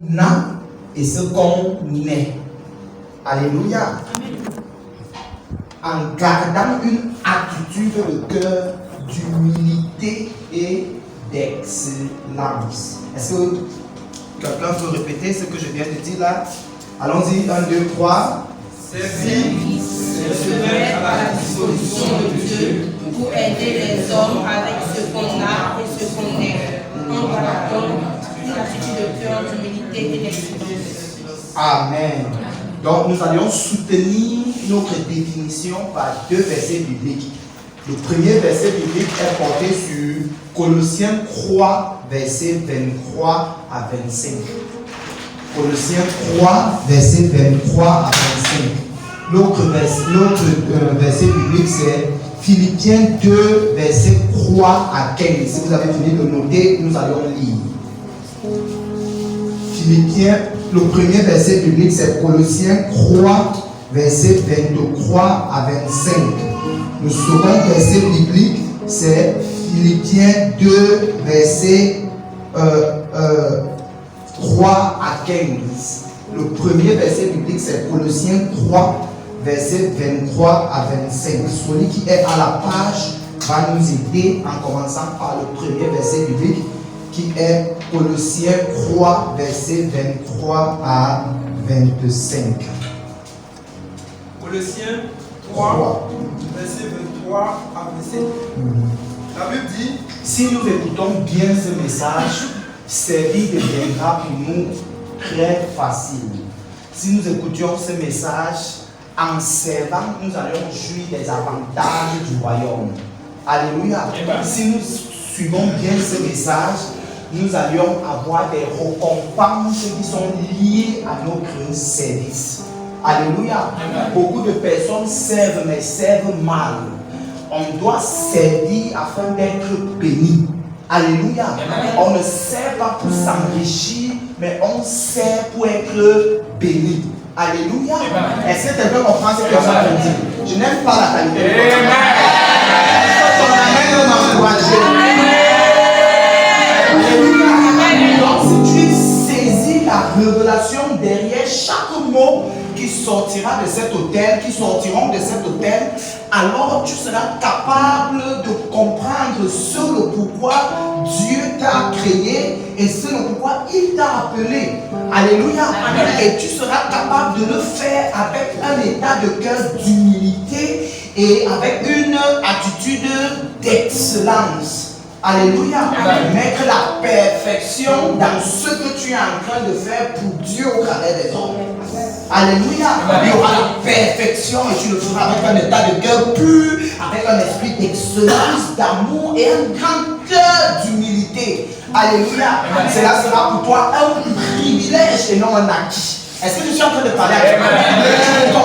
a et ce qu'on est. Alléluia. En gardant une attitude de cœur d'humilité et d'excellence. Est-ce que quelqu'un peut répéter ce que je viens de dire là? Allons-y, 1, 2, 3. Servir, se mettre à la disposition de Dieu pour aider les hommes avec ce qu'on a et ce qu'on est, en gardant une attitude de cœur d'humilité et d'excellence. Amen. Donc nous allons soutenir notre définition par deux versets bibliques. Le premier verset biblique est porté sur Colossiens 3, versets 23 à 25. Colossiens 3, versets 23 à 25. L'autre verset biblique, c'est Philippiens 2, versets 3 à 15. Si vous avez fini de noter, nous allons lire. Philippiens, le premier verset biblique, c'est Colossiens 3, versets 23 à 25. Le second verset biblique, c'est Philippiens 2, versets 3 à 15. Le premier verset biblique, c'est Colossiens 3, versets 23 à 25. Celui qui est à la page va nous aider en commençant par le premier verset biblique, qui est Colossiens 3, versets 23 à 25. Colossiens 3, verset 23 à 25. La Bible dit: si nous écoutons bien ce message, servir deviendra pour nous très facile. Si nous écoutions ce message, en servant, nous allons jouir des avantages du royaume. Alléluia. Si nous suivons bien ce message, nous allions avoir des récompenses qui sont liées à notre service. Alléluia. Beaucoup de personnes servent, mais servent mal. On doit servir afin d'être béni. Alléluia. On ne sert pas pour s'enrichir, mais on sert pour être béni. Alléluia. Est-ce que quelqu'un comprend ce que je veux dire? Je n'aime pas la qualité. Est-ce que ton amen m'encourager? Donc, si tu saisis la révélation derrière chaque mot qui sortira de cet hôtel, qui sortiront de cet hôtel, alors tu seras capable de comprendre ce le pourquoi Dieu t'a créé et ce le pourquoi il t'a appelé. Alléluia. Et tu seras capable de le faire avec un état de cœur d'humilité et avec une attitude d'excellence. Alléluia. Mettre la perfection dans ce que tu es en train de faire pour Dieu au travers des hommes. Alléluia. Il y aura la perfection et tu le feras avec un état de cœur pur, avec un esprit d'excellence, d'amour et un grand cœur d'humilité. Alléluia. Cela sera pour toi un privilège et non un acquis. Est-ce que je suis en train de parler avec toi?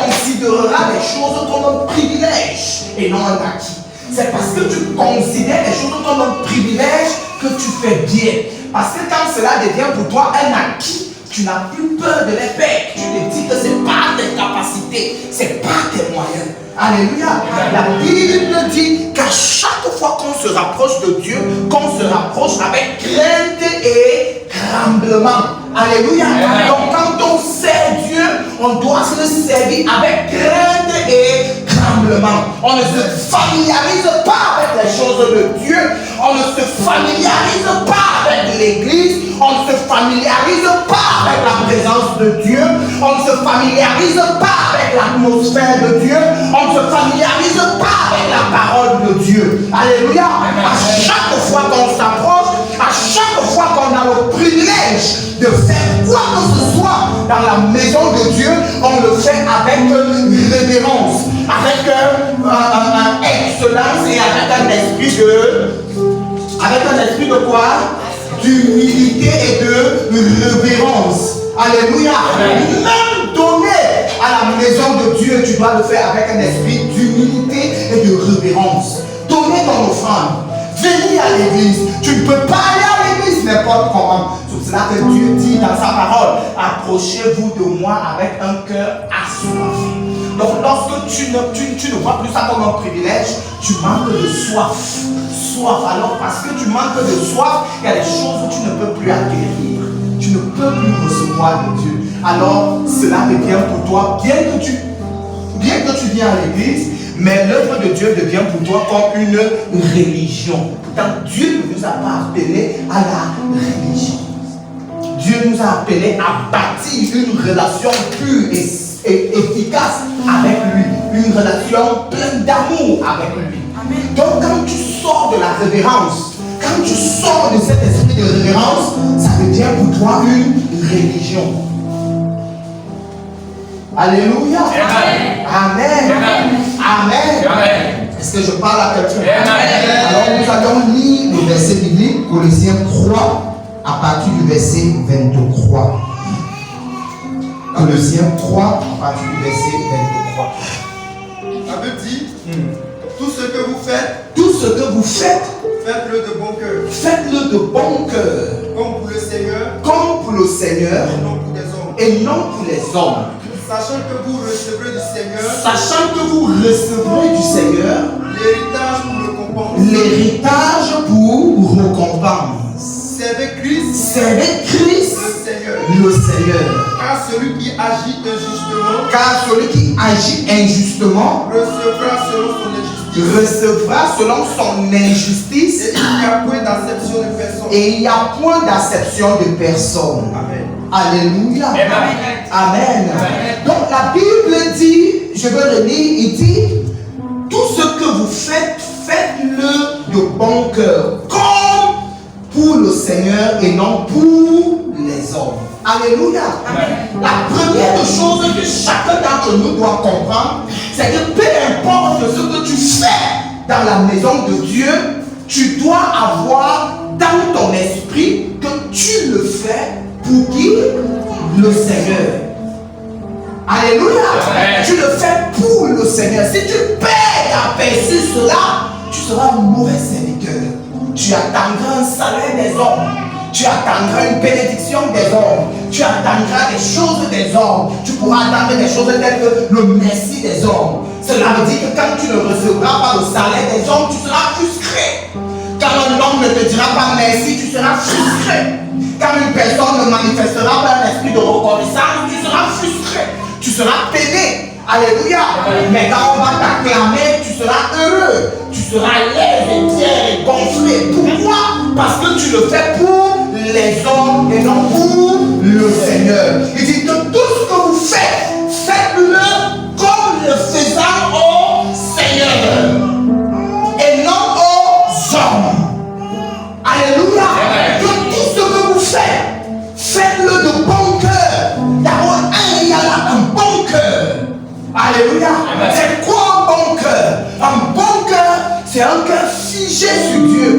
Tu considéreras les choses comme un privilège et non un acquis. C'est parce que tu considères les choses comme un privilège que tu fais bien. Parce que quand cela devient pour toi un acquis, tu n'as plus peur de les perdre. Tu te dis que ce n'est pas tes capacités, ce n'est pas tes moyens. Alléluia. La Bible dit qu'à chaque fois qu'on se rapproche de Dieu, qu'on se rapproche avec crainte et tremblement. Alléluia. Donc quand on sert Dieu, on doit se servir avec crainte et tremblement. On ne se familiarise pas avec les choses de Dieu. On ne se familiarise pas avec l'église. On ne se familiarise pas avec la présence de Dieu. On ne se familiarise pas avec l'atmosphère de Dieu. On ne se familiarise pas avec la parole de Dieu. Alléluia. À chaque fois qu'on s'approche, à chaque fois qu'on a le privilège de faire quoi que ce soit dans la maison de Dieu, on le fait avec révérence, avec excellence et avec un esprit de quoi? D'humilité et de révérence. Alléluia. Même donner à la maison de Dieu, tu dois le faire avec un esprit d'humilité et de révérence. Donner ton offrande. Venir à l'église. Tu ne peux pas aller à l'église n'importe comment. C'est cela que Dieu dit dans sa parole: approchez-vous de moi avec un cœur assoiffé. Donc lorsque tu ne vois plus ça comme un privilège, tu manques de soif. Soif. Alors parce que tu manques de soif, il y a des choses que tu ne peux plus acquérir. tu ne peux plus recevoir de Dieu. Alors cela devient pour toi, bien que tu viens à l'église, mais l'œuvre de Dieu devient pour toi comme une religion. Pourtant, Dieu ne nous a pas appelés à la religion. Dieu nous a appelés à bâtir une relation pure et efficace avec lui. Une relation pleine d'amour avec lui. Amen. Donc quand tu sors de la révérence, quand tu sors de cet esprit de révérence, ça devient pour toi une religion. Alléluia. Amen. Amen. Amen. Amen. Est-ce que je parle à quelqu'un? Alors nous allons lire le verset biblique, Colossiens 3, à partir du verset 23. Colossiens 3, à partir du verset 23. La Bible dit, tout ce que vous faites, faites-le de bon cœur. Faites-le de bon cœur. Comme pour le Seigneur. Comme pour le Seigneur. Et non pour les hommes. Et non pour les hommes. Sachant que vous recevrez du Seigneur. Sachant que vous recevrez du Seigneur. L'héritage pour récompense. L'héritage pour récompense. Servez Christ. Servez Christ. Le Seigneur. Le Seigneur. Car celui qui agit injustement. Car celui qui agit injustement. Recevra selon son injustice. Recevra selon son injustice. Et il n'y a point d'acception de personne. Et il n'y a point d'acception de personne. Amen. Alléluia. Amen. Amen. Amen. Donc la Bible dit, je veux le lire, il dit, tout ce que vous faites, faites-le de bon cœur, comme pour le Seigneur et non pour les hommes. Alléluia. Amen. La première chose que chacun d'entre nous doit comprendre, c'est que peu importe ce que tu fais dans la maison de Dieu, tu dois avoir dans ton esprit que tu le fais pour qui? Le Seigneur. Alléluia. Amen. Tu le fais pour le Seigneur. Si tu perds aperçu cela, tu seras un mauvais serviteur. Tu attendras un salaire des hommes. Tu attendras une bénédiction des hommes. Tu attendras des choses des hommes. Tu pourras attendre des choses telles que le merci des hommes. Cela veut dire que quand tu ne recevras pas le salaire des hommes, tu seras frustré. Quand un homme ne te dira pas merci, tu seras frustré. Quand une personne ne manifestera pas un esprit de reconnaissance, tu seras frustré. Tu seras peiné. Alléluia. Mais quand on va t'acclamer, tu seras heureux. Tu seras l'aise et fier et gonflé. Pourquoi? Parce que tu le fais pour les hommes et non pour le Seigneur. Il dit que tout ce que vous faites, faites-le comme le faisant au Seigneur et non aux hommes. Alléluia. Que tout ce que vous faites, faites-le de bon cœur. D'abord, il y a là un bon cœur. Alléluia. C'est quoi un bon cœur? Un bon cœur, c'est un cœur figé sur Dieu.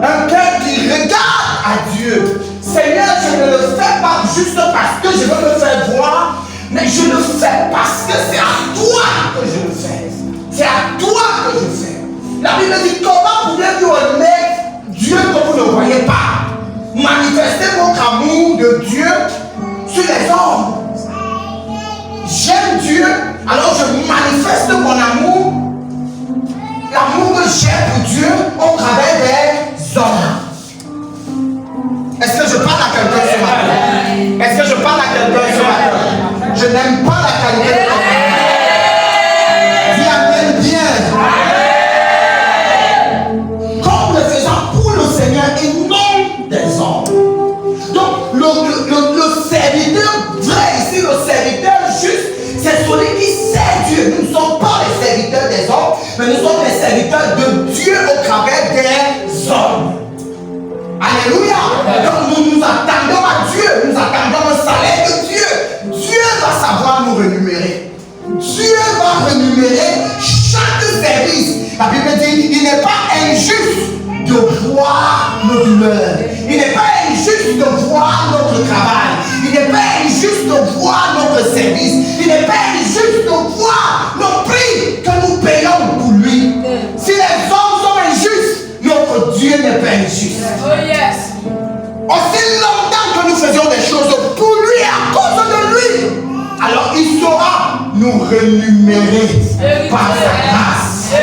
Un cœur qui regarde à Dieu. Seigneur, je ne le fais pas juste parce que je veux me faire voir, mais je le fais parce que c'est à toi que je le fais. C'est à toi que je fais. La Bible dit, comment pouvez-vous aimer Dieu que vous ne voyez pas? Manifestez votre amour de Dieu sur les hommes. J'aime Dieu, alors je manifeste mon amour, l'amour que j'ai pour Dieu au travers des hommes. Est-ce que je parle à quelqu'un ce matin? Est-ce que je parle à quelqu'un ce matin? Je n'aime pas la qualité de l'homme. Dis amen bien. Comme le faisant pour le Seigneur et non des hommes. Donc le serviteur vrai ici, le serviteur juste, c'est celui qui sert Dieu. Nous ne sommes pas les serviteurs des hommes, mais nous sommes les serviteurs de Dieu au travers des hommes. Alléluia. Donc nous attendons à Dieu, nous attendons un salaire de Dieu. Dieu va savoir nous rémunérer. Dieu va rémunérer chaque service. La Bible dit, il n'est pas injuste de voir nos douleurs. Il n'est pas injuste de voir notre travail. Il n'est pas injuste de voir notre service. Il n'est pas injuste de voir nos prix que nous payons pour lui. Si les hommes sont injustes, notre Dieu n'est pas injuste. Oh yes. Aussi longtemps que nous faisons des choses pour lui, à cause de lui, alors il saura nous rémunérer par sa grâce.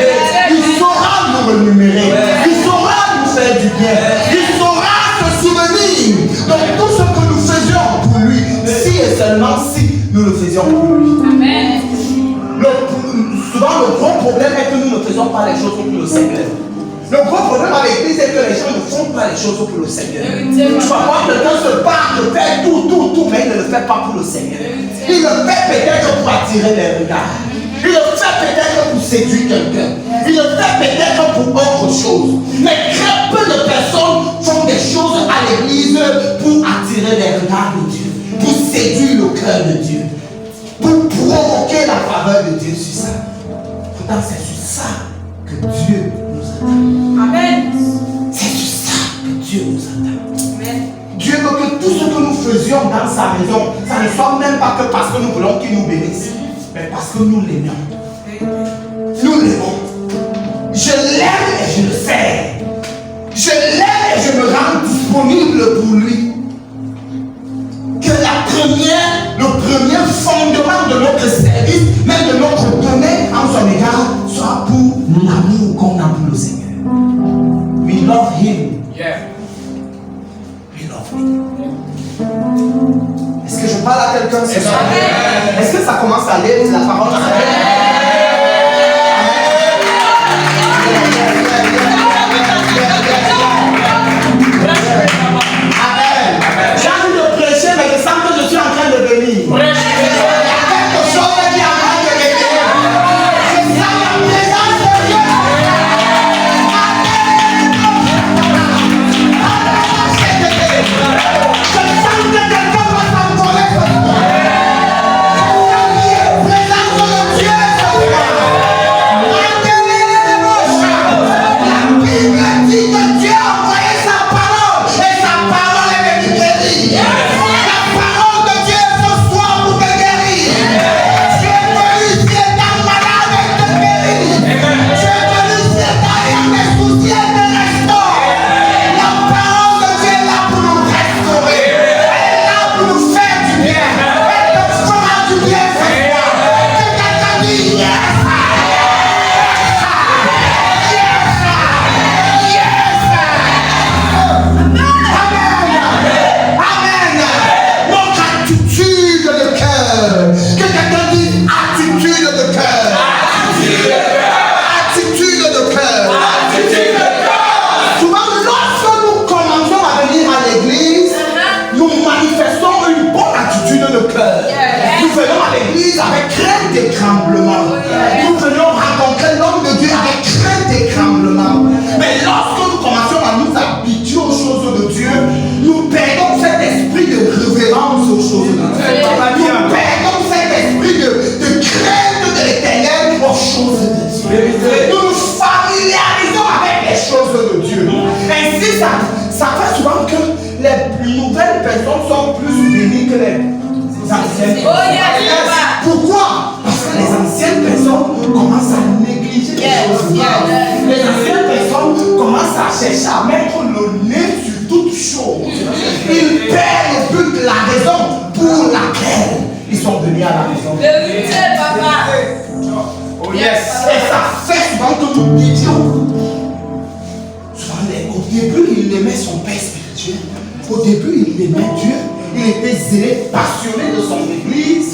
Il saura nous rémunérer. Il saura nous faire du bien. Il saura se souvenir. Donc tout ce que nous faisons seulement si nous le faisions pour lui. Amen. Souvent, le gros problème est que nous ne faisons pas les choses pour le Seigneur. Le gros problème à l'église est que les gens ne font pas les choses pour le Seigneur. Tu vas voir quelqu'un se battre, de faire tout, mais il ne le fait pas pour le Seigneur. Il le fait peut-être pour attirer les regards. Il le fait peut-être pour séduire quelqu'un. Il le fait peut-être pour autre chose. Mais très peu de personnes font des choses à l'église pour attirer les regards de Dieu, pour séduire le cœur de Dieu, pour provoquer la faveur de Dieu sur ça. Pourtant, c'est sur ça que Dieu nous attend. Amen. C'est sur ça que Dieu nous attend. Amen. Dieu veut que tout ce que nous faisions dans sa maison, ça ne soit même pas que parce que nous voulons qu'il nous bénisse, mais parce que nous l'aimons. Nous l'aimons. Je l'aime et je le sers. Je l'aime et je me rends disponible pour lui. Que le premier fondement de notre service, même de notre domaine en son égard, soit pour l'amour qu'on a pour le Seigneur. We love him. Yeah. We love him. Est-ce que je parle à quelqu'un ce soir? Est-ce que ça commence à aller la parole? J'ai envie de prêcher, mais je sens que je suis en train de venir. Il y a quelque chose qui est en train de venir. Je sens la présence de Dieu. Je sens que quelqu'un va s'envoler ce soir. Je sens qu'il y a la présence de Dieu ce soir. La Bible dit que Dieu a envoyé sa parole et sa parole est venue guérir. La parole de Dieu ce soir pour te guérir. Tu es venu si étant malade et te guérir. Tu es venu si étant ayant des soucis et te restaure. La parole de Dieu est là pour nous restaurer. Elle est là pour nous faire du bien. Elle te fera du bien ce soir. Que quelqu'un dise yes. Amen. Notre attitude de cœur. Que quelqu'un dise attitude de cœur. Attitude de cœur. Souvent, lorsque nous commençons à venir à l'église, nous manifestons une bonne attitude de cœur. Nous venons à l'église avec crainte et tremblement. Nous venons rencontrer l'homme de Dieu avec crainte et tremblement. Mais lorsque nous commençons à nous habituer aux choses de Dieu, nous perdons cet esprit de révérence aux choses de Dieu. Nous perdons cet esprit de crainte de l'éternel aux choses de Dieu. Nous nous familiarisons avec les choses de Dieu. Ainsi, ça fait souvent que les nouvelles personnes sont plus bénies que les anciennes. Pourquoi? Parce que les anciennes personnes commencent à négliger les choses de Dieu. Les anciennes personnes commencent à chercher à mettre le nez sur toutes choses. Ils perdent le but, la raison pour laquelle ils sont venus à la maison. Oh yes. Et ça fait souvent que nous disions. Souvent, au début, il aimait son père spirituel. Au début, il aimait Dieu. Il était zélé, passionné de son église.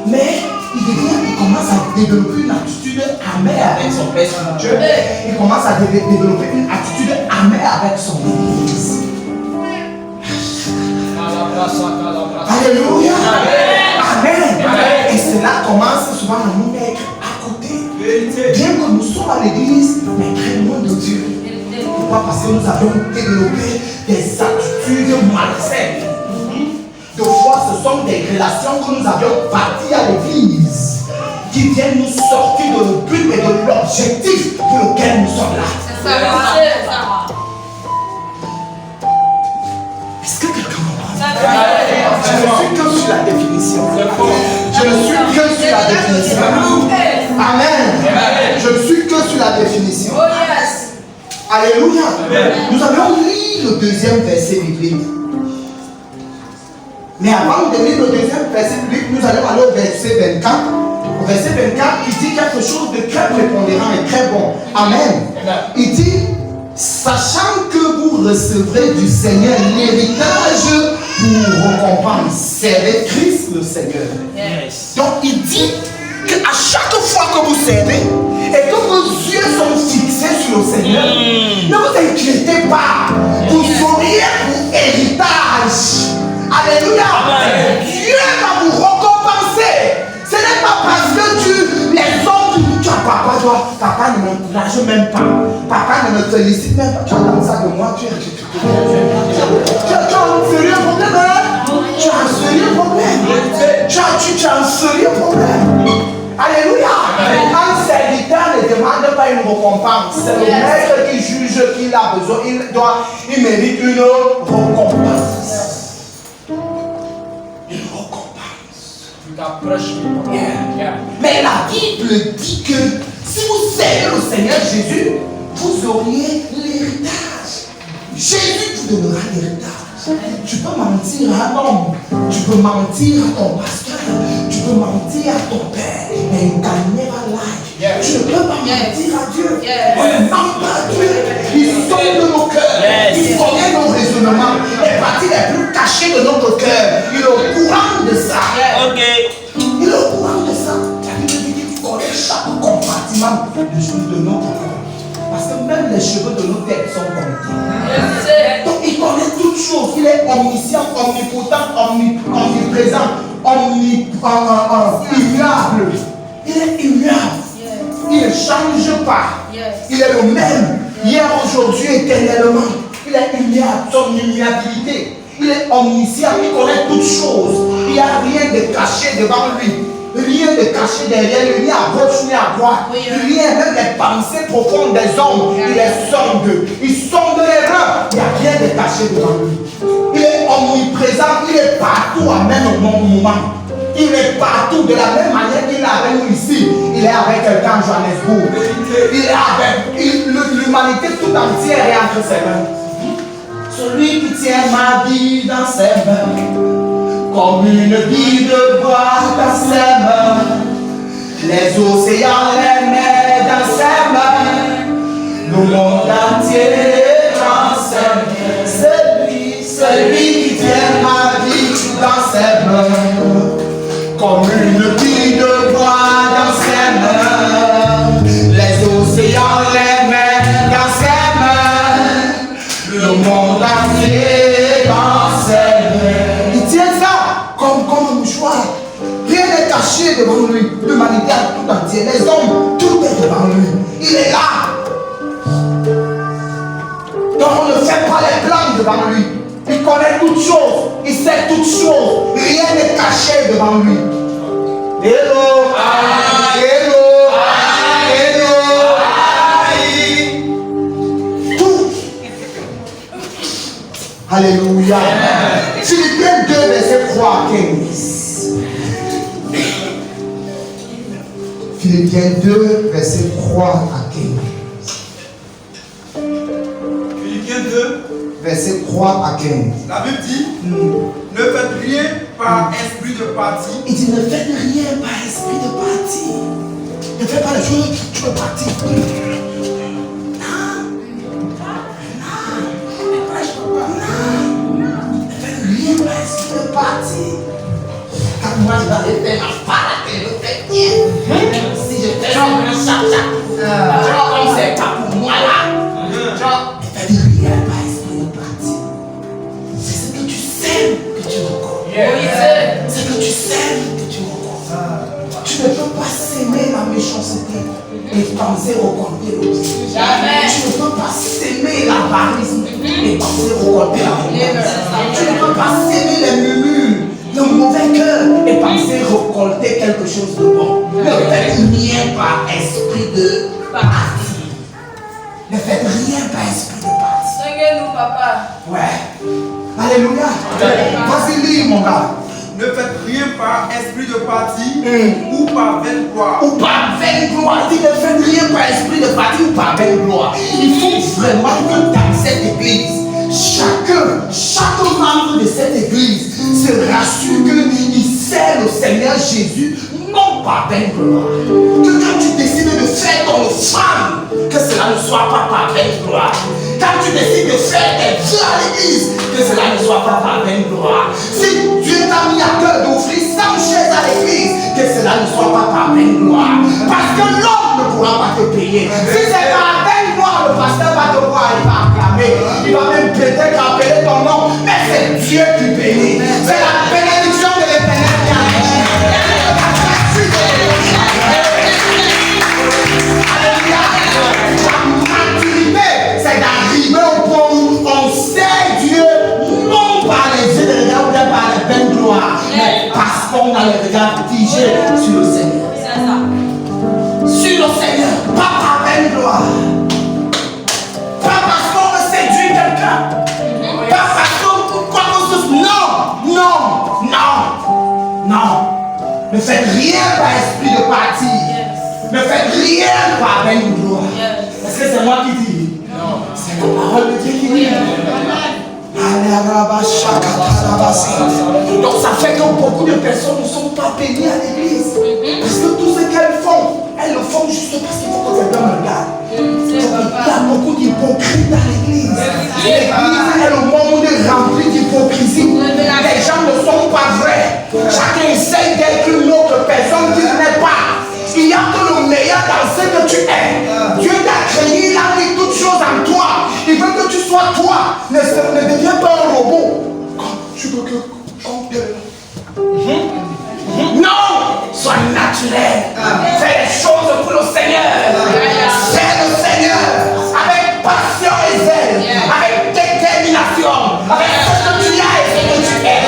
Mais il commence à développer une attitude amère avec son père spirituel. Il commence à développer une attitude amère avec son église. Alléluia. Amen. Et cela commence souvent à nous mettre à côté. Bien que nous sommes à l'église, mais très loin de Dieu. Pourquoi? Parce que nous avons développé des attitudes malsaines. De fois, ce sont des relations que nous avions bâties à l'église qui viennent nous sortir de le but et de l'objectif pour lequel nous sommes là. Est-ce que quelqu'un comprend? Je ne suis que sur la définition. Je ne suis que sur la définition. Amen. Je ne suis que sur la définition. Alléluia. Nous allons lire le deuxième verset biblique. Mais avant de lire le deuxième verset biblique, nous allons aller au verset 24. Au verset 24, il dit quelque chose de très prépondérant et très bon. Amen. Il dit, sachant que vous recevrez du Seigneur l'héritage pour récompense, servez Christ bénisse le Seigneur. Yes. Donc il dit qu'à chaque fois que vous servez et que vos yeux sont fixés sur le Seigneur, ne vous inquiétez pas, vous auriez pour héritage. Alléluia. Dieu va vous récompenser. Ce n'est pas parce que les hommes, tu as papa ne m'encourage même pas, papa ne me félicite même pas. Tu as comme ça de moi, tu as un sérieux problème, hein? Tu as un sérieux problème. Tu as un sérieux problème. Alléluia. Un serviteur ne demande pas une récompense. C'est le maître qui juge qu'il a besoin. Il mérite une récompense. Une récompense. Mais la Bible dit que si vous servez le Seigneur Jésus, vous auriez l'héritage. Jésus vous donnera l'héritage. Tu peux mentir à un homme, tu peux mentir à ton pasteur, tu peux mentir à ton père, mais il can never lie. Tu ne peux pas mentir à Dieu. On ne ment pas à Dieu. Il sonde nos cœurs, il connaît nos raisonnements, les parties les plus cachées de notre cœur. Il est au courant de ça. Il est au courant de ça. La Bible dit qu'il connaît chaque compartiment de notre corps. Parce que même les cheveux de nos têtes sont comptés. Donc il connaît toutes choses. Il est omniscient, omnipotent, omniprésent, immuable. Il est immuable. Il ne change pas. Il est le même. Hier, aujourd'hui, éternellement. Il est immuable. Son immuabilité. Il est omniscient. Il connaît toutes choses. Il n'y a rien de caché devant lui. Rien de caché derrière lui, ni à gauche ni à droite. Rien, même les pensées profondes des hommes, il les sonde. Il sonde les reins. Il n'y a rien de caché devant lui. Il est omniprésent, il est partout à même moment. Il est partout de la même manière qu'il est avec nous ici. Il est avec quelqu'un à Johannesburg. Il est avec l'humanité tout entière est entre ses mains. Celui qui tient ma vie dans ses mains. Comme une vie de bois dans ses mains, les océans, les mers dans ses mains, le monde entier dans ses mains. Celui qui tient ma vie dans ses mains, comme une vie de bois dans ses mains, les océans, les mers dans ses mains, le monde entier dans ses mains. Il tient ça. Comme un mouchoir. Rien n'est caché devant lui. L'humanité tout entière. Les hommes, tout est devant lui. Il est là. Donc on ne fait pas les plans devant lui. Il connaît toutes choses. Il sait toutes choses. Rien n'est caché devant lui. Hello. Hello. Hello. Tout. Alléluia. Philippiens 2, verset 3 à 15. Philippiens 2, verset 3 à 15. Philippiens 2, verset 3 à 15. La Bible dit, ne faites rien par esprit de parti. Il dit, ne faites rien par esprit de parti. Ne faites pas les choses, tu veux partir. Parti. Quand moi je vais aller faire ma part à le fait bien. Si je fais un chaque, comme c'est pas pour moi là. Genre, ne fais rien par esprit de parti. C'est ce que tu sèmes que tu recolles. C'est ce que tu sèmes que tu recolles. Tu ne peux pas s'aimer la méchanceté et penser récolter l'autre. Jamais. Tu ne peux pas s'aimer l'avarisme et penser récolter la. Tu ne peux pas s'aimer les murmures, le mauvais cœur et penser récolter quelque chose de bon. Ne faites rien par esprit de parti. Ne faites rien par esprit de parti. Seigneur, nous, papa. Ouais. Alléluia. Vas-y, lis, mon gars. Ne faites rien par esprit de parti ou par vaine gloire. Ou par vaine gloire. Il dit ne faites rien par esprit de parti ou par vaine gloire. Il faut vraiment que dans cette église, chaque membre de cette église se rassure qu'il sert le Seigneur Jésus, non par vaine gloire. Que quand tu décides de faire ton offrande, que cela ne soit pas par vaine gloire. Quand tu décides de faire tes vœux à l'église, que cela ne soit pas par vaine gloire. Si Dieu t'a mis à cœur d'offrir ça prier. Si c'est par peine noire, le pasteur va te voir, il va acclamer. Il va même peut-être appeler ton nom. Mais c'est Dieu qui bénit. C'est la bénédiction de l'Éternel qui agit. La maturité, c'est d'arriver au point où on sait Dieu, non par les yeux de regard ou bien par les peines gloires, mais parce qu'on a le regard figé sur le Seigneur. C'est ça. Sur le Seigneur, pas par peine gloire. Pas parce qu'on veut séduire quelqu'un. Pas parce qu'on quoi que ce soit. Non, non, non, non. Ne faites rien par esprit de parti. Ne faites rien par peine gloire. Est-ce que c'est moi qui dis? Non. C'est la parole de Dieu qui dit. Donc ça fait que beaucoup de personnes ne sont pas bénies à l'église. Parce que tout ce qu'elles font, elles le font juste parce qu'il faut que quelqu'un me regarde. Donc, il y a beaucoup d'hypocrites dans l'église. L'église est le monde rempli d'hypocrisie. Les gens ne sont pas vrais. Chacun essaye d'être une autre personne qui n'est pas. Il n'y a que le meilleur dans ce que tu es. Dieu t'a créé, il a mis toutes choses en toi. Il veut que tu sois toi. Ne deviens pas un robot. Tu veux que non, sois naturel. Fais les choses pour le Seigneur. Fais le Seigneur avec passion et zèle, avec détermination, avec ce que tu as et ce que tu es.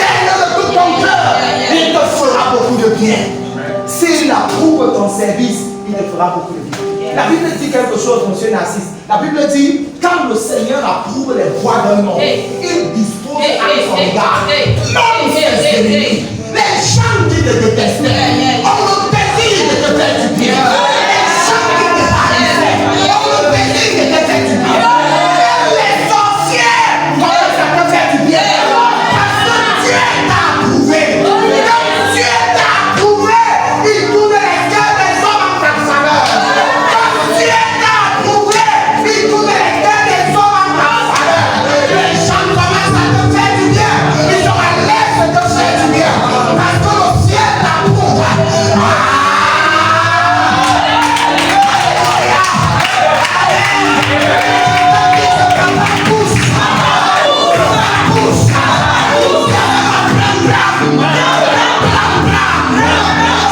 Fais-le de tout ton cœur. Il te fera beaucoup de bien. S'il approuve ton service, il te fera beaucoup de bien. La Bible dit quelque chose, monsieur Narcisse. La Bible dit, quand le Seigneur approuve les voies d'un homme, il dispose à son égard. Non, ses ennemis. Les gens qui te détestaient, on le désire de te faire du bien. Les gens qui te haïssaient, on le désire de te faire du bien. Les sorcières, on veut te faire du bien. Parce que Dieu t'a approuvé. Quand Dieu t'a approuvé, il tourne les cœurs des hommes en ta faveur. Quand Dieu t'a approuvé, il tourne les cœurs des hommes en ta faveur. Les gens commencent à te faire du bien. Ils ont à l'aise de te faire du bien. Parce que le ciel t'approuve.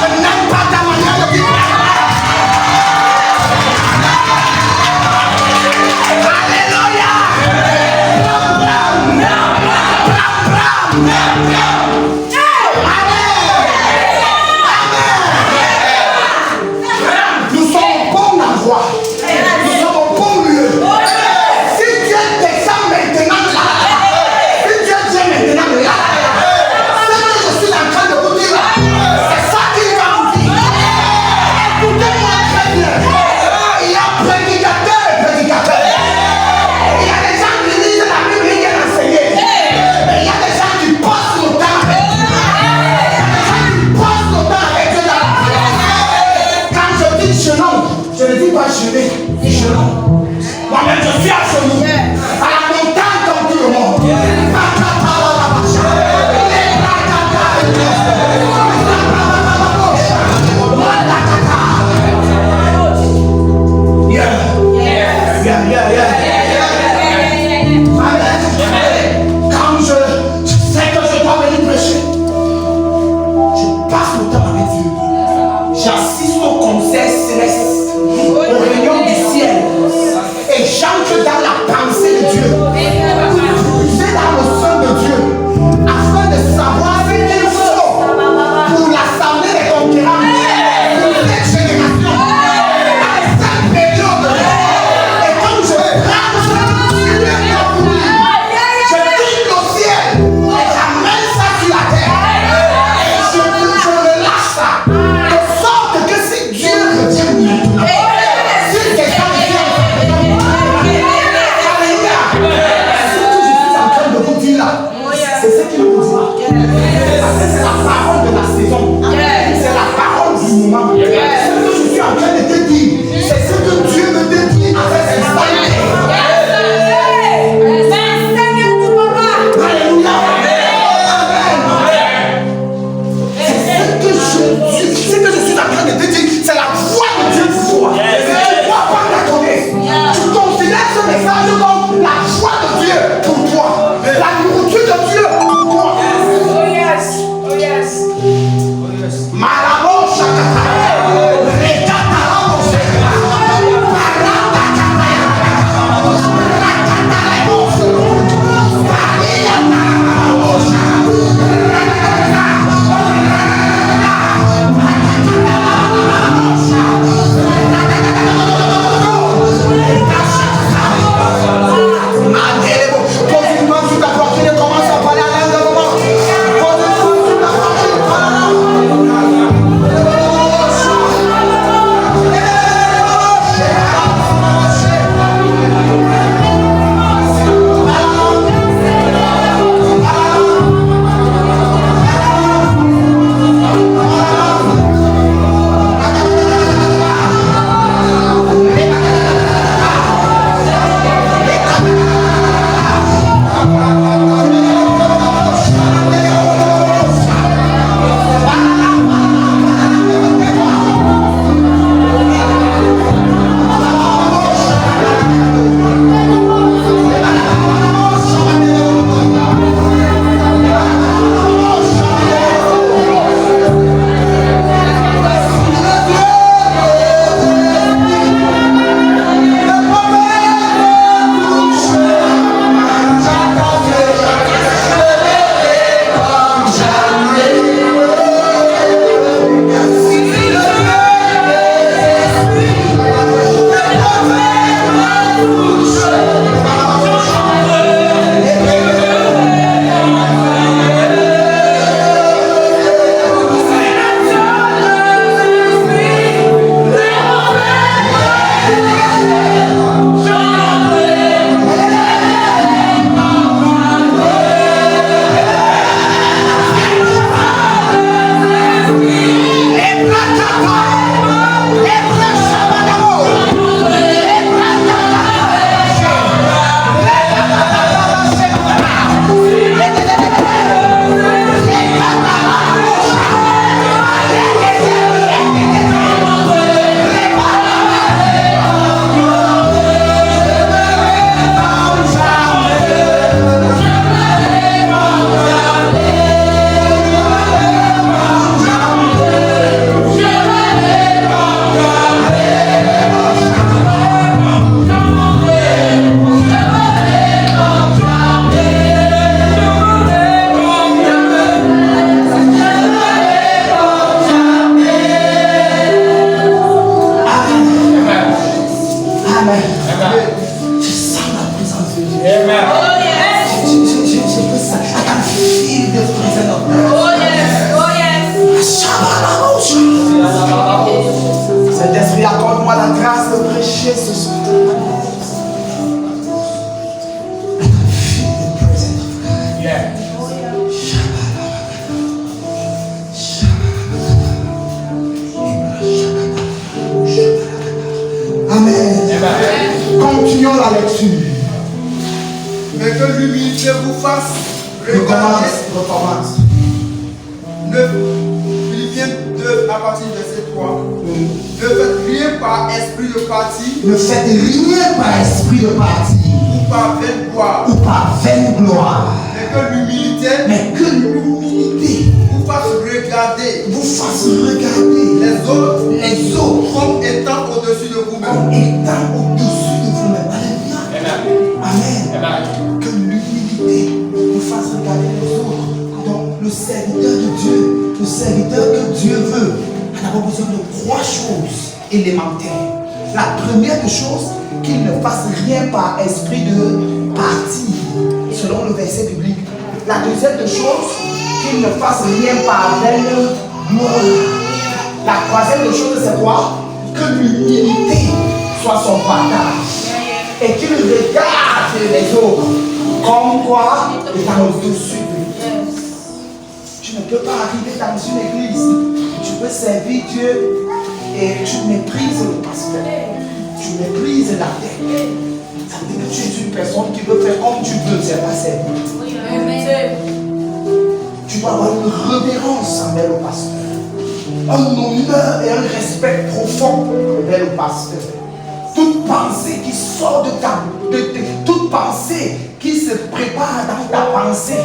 Je n'aime pas ta manière de vivre. Nous sommes au bon endroit. Nous sommes au bon lieu. Si Dieu descend maintenant là, si Dieu vient maintenant là, ce que je suis en train de vous dire, c'est ça Continuons la lecture. Mais que l'humilité vous fasse regarder. Recommence. Philippiens 2 à partir du verset 3. Ne faites rien par esprit de parti. Ne faites rien par esprit de parti. Ou par vaine gloire. Ou par vaine gloire. Mais que l'humilité vous fasse regarder les autres comme étant au-dessus de vous-même. Amen. Que l'humilité vous fasse regarder les autres comme le serviteur de Dieu. Le serviteur que Dieu veut. On a besoin de 3 choses élémentaires. La première des choses, qu'il ne fasse rien par esprit de parti, selon le verset biblique. La deuxième des choses, qu'il ne fasse rien par vaine gloire. La troisième des choses, c'est quoi? Que l'humilité soit son partage. Et qu'il regarde les autres comme quoi étant au-dessus de lui. Tu ne peux pas arriver dans une église, tu peux servir Dieu et tu méprises le pasteur, tu méprises la terre. Ça veut dire que tu es une personne qui veut faire comme tu veux, c'est pas servir. Tu dois avoir une révérence envers le pasteur, un honneur et un respect profond envers le pasteur. Toute pensée qui sort toute pensée qui se prépare dans ta pensée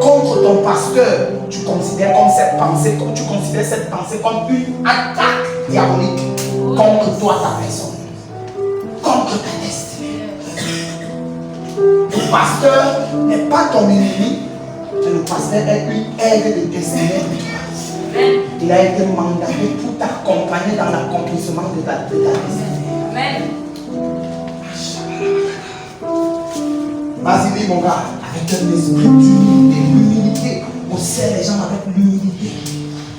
contre ton pasteur, tu considères cette pensée comme une attaque diabolique contre toi, ta personne, contre ta destinée. Le pasteur n'est pas ton ennemi, mais le pasteur est une aide de destinée pour toi. Il a été mandaté pour t'accompagner dans l'accomplissement de ta destinée. Amen. Vas-y, mon gars, avec un esprit d'humilité, l'humilité, on sert les gens avec l'humilité.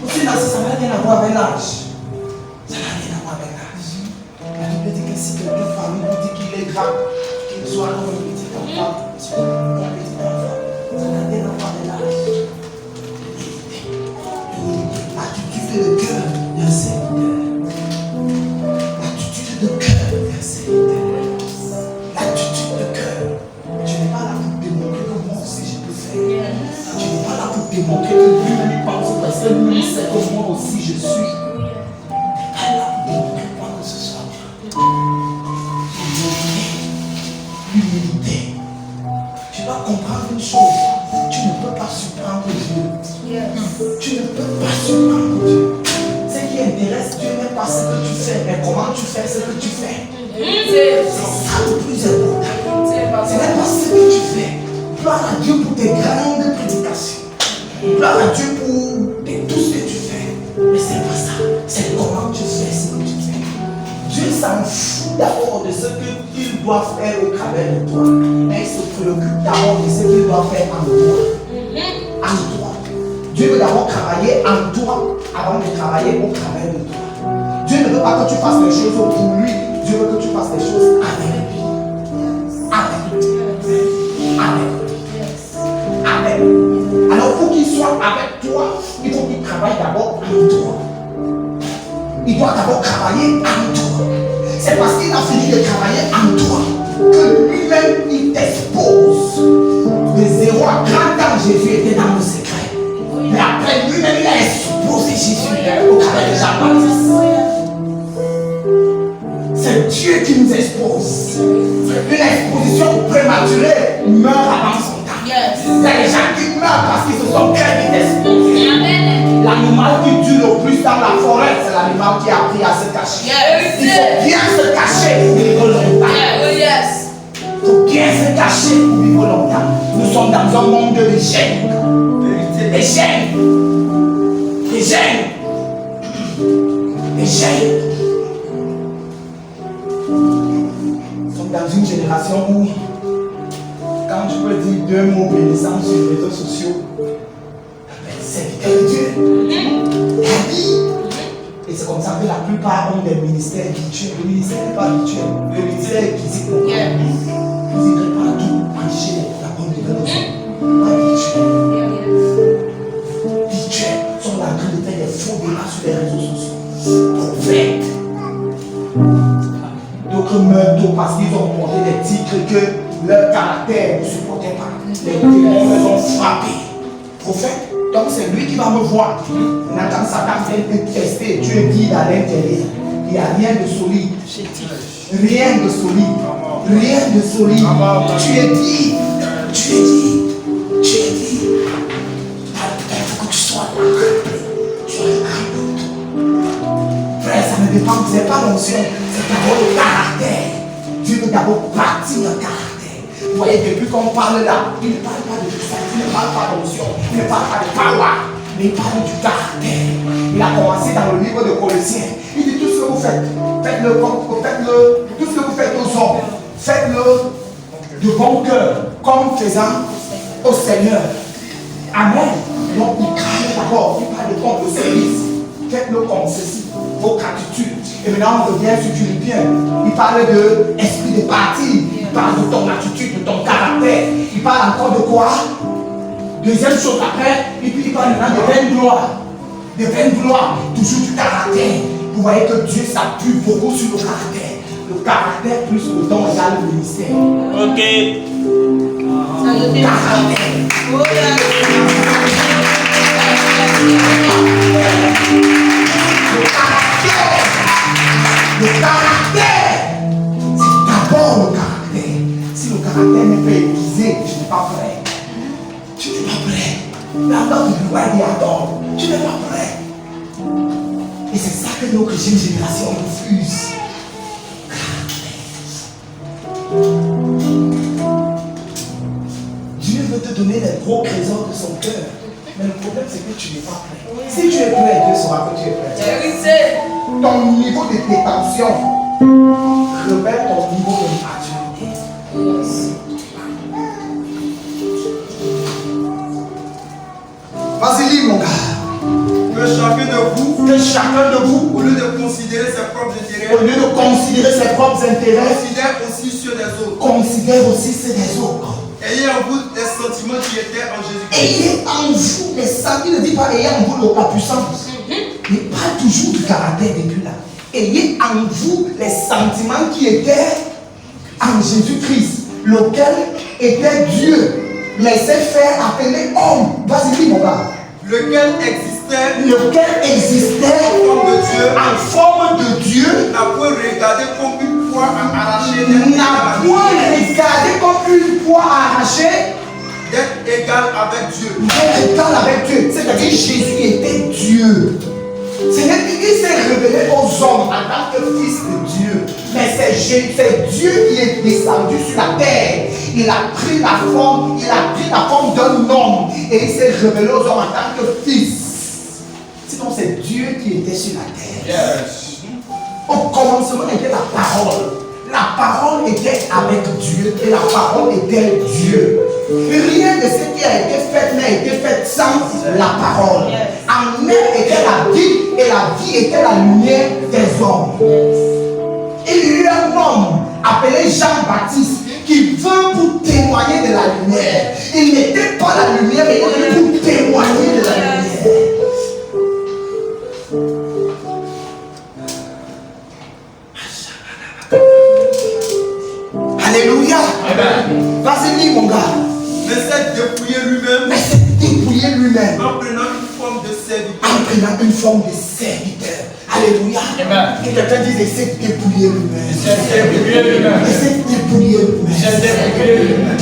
Aussi, ça n'a rien à voir avec l'âge. Ça n'a rien à voir avec l'âge. La Bible dit que si quelqu'un famille vous dit qu'il est grave, qu'il soit comme un petit enfant, ça n'a rien à voir avec l'âge. L'humilité, l'attitude de cœur d'un serviteur. L'attitude de cœur d'un serviteur. L'attitude de cœur. Tu n'es pas là pour démontrer que moi aussi je peux faire. Tu n'es pas là pour démontrer que lui-même pense parce que lui sait que moi aussi je suis. Tu n'es pas là pour démontrer quoi que ce soit. L'humilité. Tu dois comprendre une chose. Tu ne peux pas surprendre Dieu. Tu ne peux pas surprendre Dieu. Ce qui intéresse Dieu n'est pas ce que tu fais, mais comment tu fais ce que tu fais. C'est ça le plus important. Ce n'est pas ce que tu fais. Gloire à Dieu pour tes grandes prédications. Gloire à Dieu pour tout ce que tu fais. Mais ce n'est pas ça. C'est comment tu fais ce que tu fais. Dieu s'en fout d'abord de ce qu'il doit faire au travers de toi. Mais il se préoccupe d'abord de ce qu'il doit faire en toi. En toi. Dieu veut d'abord travailler en toi avant de travailler au travers de toi. Dieu ne veut pas que tu fasses les choses pour lui. Dieu veut que tu fasses les choses avec lui. Avec lui. Avec lui. Avec lui. Alors pour qu'il soit avec toi, il faut qu'il travaille d'abord en toi. Il doit d'abord travailler en toi. C'est parce qu'il a fini de travailler en toi que lui-même il t'expose. De 0 à 30 ans, Jésus était dans le secret. Mais après lui-même il a exposé Jésus au travers de Jean-Baptiste. C'est Dieu qui nous expose. Une exposition prématurée meurt avant son temps. Il y a des gens qui meurent parce qu'ils se sont créés d'exposer. L'animal qui tue le plus dans la forêt, c'est l'animal qui a appris à se cacher. Il faut bien se cacher pour vivre longtemps. Il faut bien se cacher pour vivre longtemps. Nous sommes dans un monde de gênes. Des gênes. Des gênes. Des gênes. Nous sommes dans une génération où, quand tu peux dire 2 mots bénissants sur les réseaux sociaux, c'est serviteur de Dieu. La vie. Et ce C'est comme ça que la plupart ont des ministères rituels. Le ministère n'est pas rituel. Le ministère est physique. Vous n'irez pas tout prêcher la bonne nouvelle aux hommes. Pas rituel. Rituel sont là en train de faire des faux débats sur les réseaux sociaux. Prophètes. D'autres meurtres parce qu'ils ont montré des titres que leur caractère ne supportait pas. Les démons les ont frappés. Prophète, donc c'est lui qui va me voir. Maintenant, quand Satan vient te tester, Dieu dit à l'intérieur, il n'y a rien de solide. Rien de solide. Rien de solide. Tu es dit. Il faut que tu sois là. Tu es frère, ça ne dépend, ce n'est pas l'onction, c'est d'abord le caractère. Dieu veut d'abord bâtir le caractère. Vous voyez, depuis qu'on parle là, il ne parle pas de ça, il ne parle pas d'onction, il ne parle pas de power, mais il parle du caractère. Il a commencé dans le livre de Colossiens. Il dit tout ce que vous faites, faites-le, tout ce que vous faites aux hommes, faites-le de bon cœur, comme faisant au Seigneur. Amen. Donc il parle d'abord, il parle de ton service. Faites-le comme ceci, vos attitudes. Et maintenant on revient sur Philippiens. Il parle de esprit de parti. Il parle de ton attitude, de ton caractère. Il parle encore de quoi? Deuxième chose après, et puis il parle maintenant de vaine gloire. De vaine gloire, toujours du caractère. Vous voyez que Dieu s'appuie beaucoup sur le caractère. Le caractère plus le don égale le ministère. Ok. Caractère. Le caractère, c'est d'abord le caractère. Si le caractère n'est pas aiguisé, tu n'es pas prêt. Tu n'es pas prêt. D'abord, tu dois dire attends, tu n'es pas prêt. Et c'est ça que notre jeune génération refuse. Dieu veut te donner les gros trésors de son cœur. Mais le problème, c'est que tu n'es pas prêt. Si tu es prêt, Dieu saura que tu es prêt. Ton niveau de détention révèle ton niveau de maturité. Vas-y, lis, mon gars. Que chacun de vous, au lieu de considérer ses propres intérêts, considère aussi ceux des autres. Considère aussi ceux des autres. Ayez en vous des sentiments qui étaient en Jésus-Christ. Ayez en vous les sentiments. Il ne dit pas ayez en vous la puissance. Il parle toujours du caractère depuis là. Ayez en vous les sentiments qui étaient en Jésus-Christ, lequel était Dieu, mais s'est fait appeler homme. Vas-y, dis mon gars. Lequel existait en forme de Dieu, n'a point regardé comme une poire à arracher d'être égal avec Dieu. C'est-à-dire Jésus était Dieu. Il s'est révélé aux hommes en tant que fils de Dieu. Mais c'est Dieu qui est descendu sur la terre. Il a pris la forme d'un homme. Et il s'est révélé aux hommes en tant que fils. Sinon c'est Dieu qui était sur la terre. Yes. Au commencement était la parole. La parole était avec Dieu et la parole était Dieu. Rien de ce qui a été fait n'a été fait sans la parole. En elle était la vie et la vie était la lumière des hommes. Il y a eu un homme appelé Jean-Baptiste qui veut pour témoigner de la lumière. Il n'était pas la lumière, mais il était pour témoigner de la lumière. Alléluia. Vas-y, dis mon gars. Mais s'est dépouillé lui-même. En prenant une forme de serviteur. Alléluia. Que quelqu'un dise il s'est dépouillé lui-même.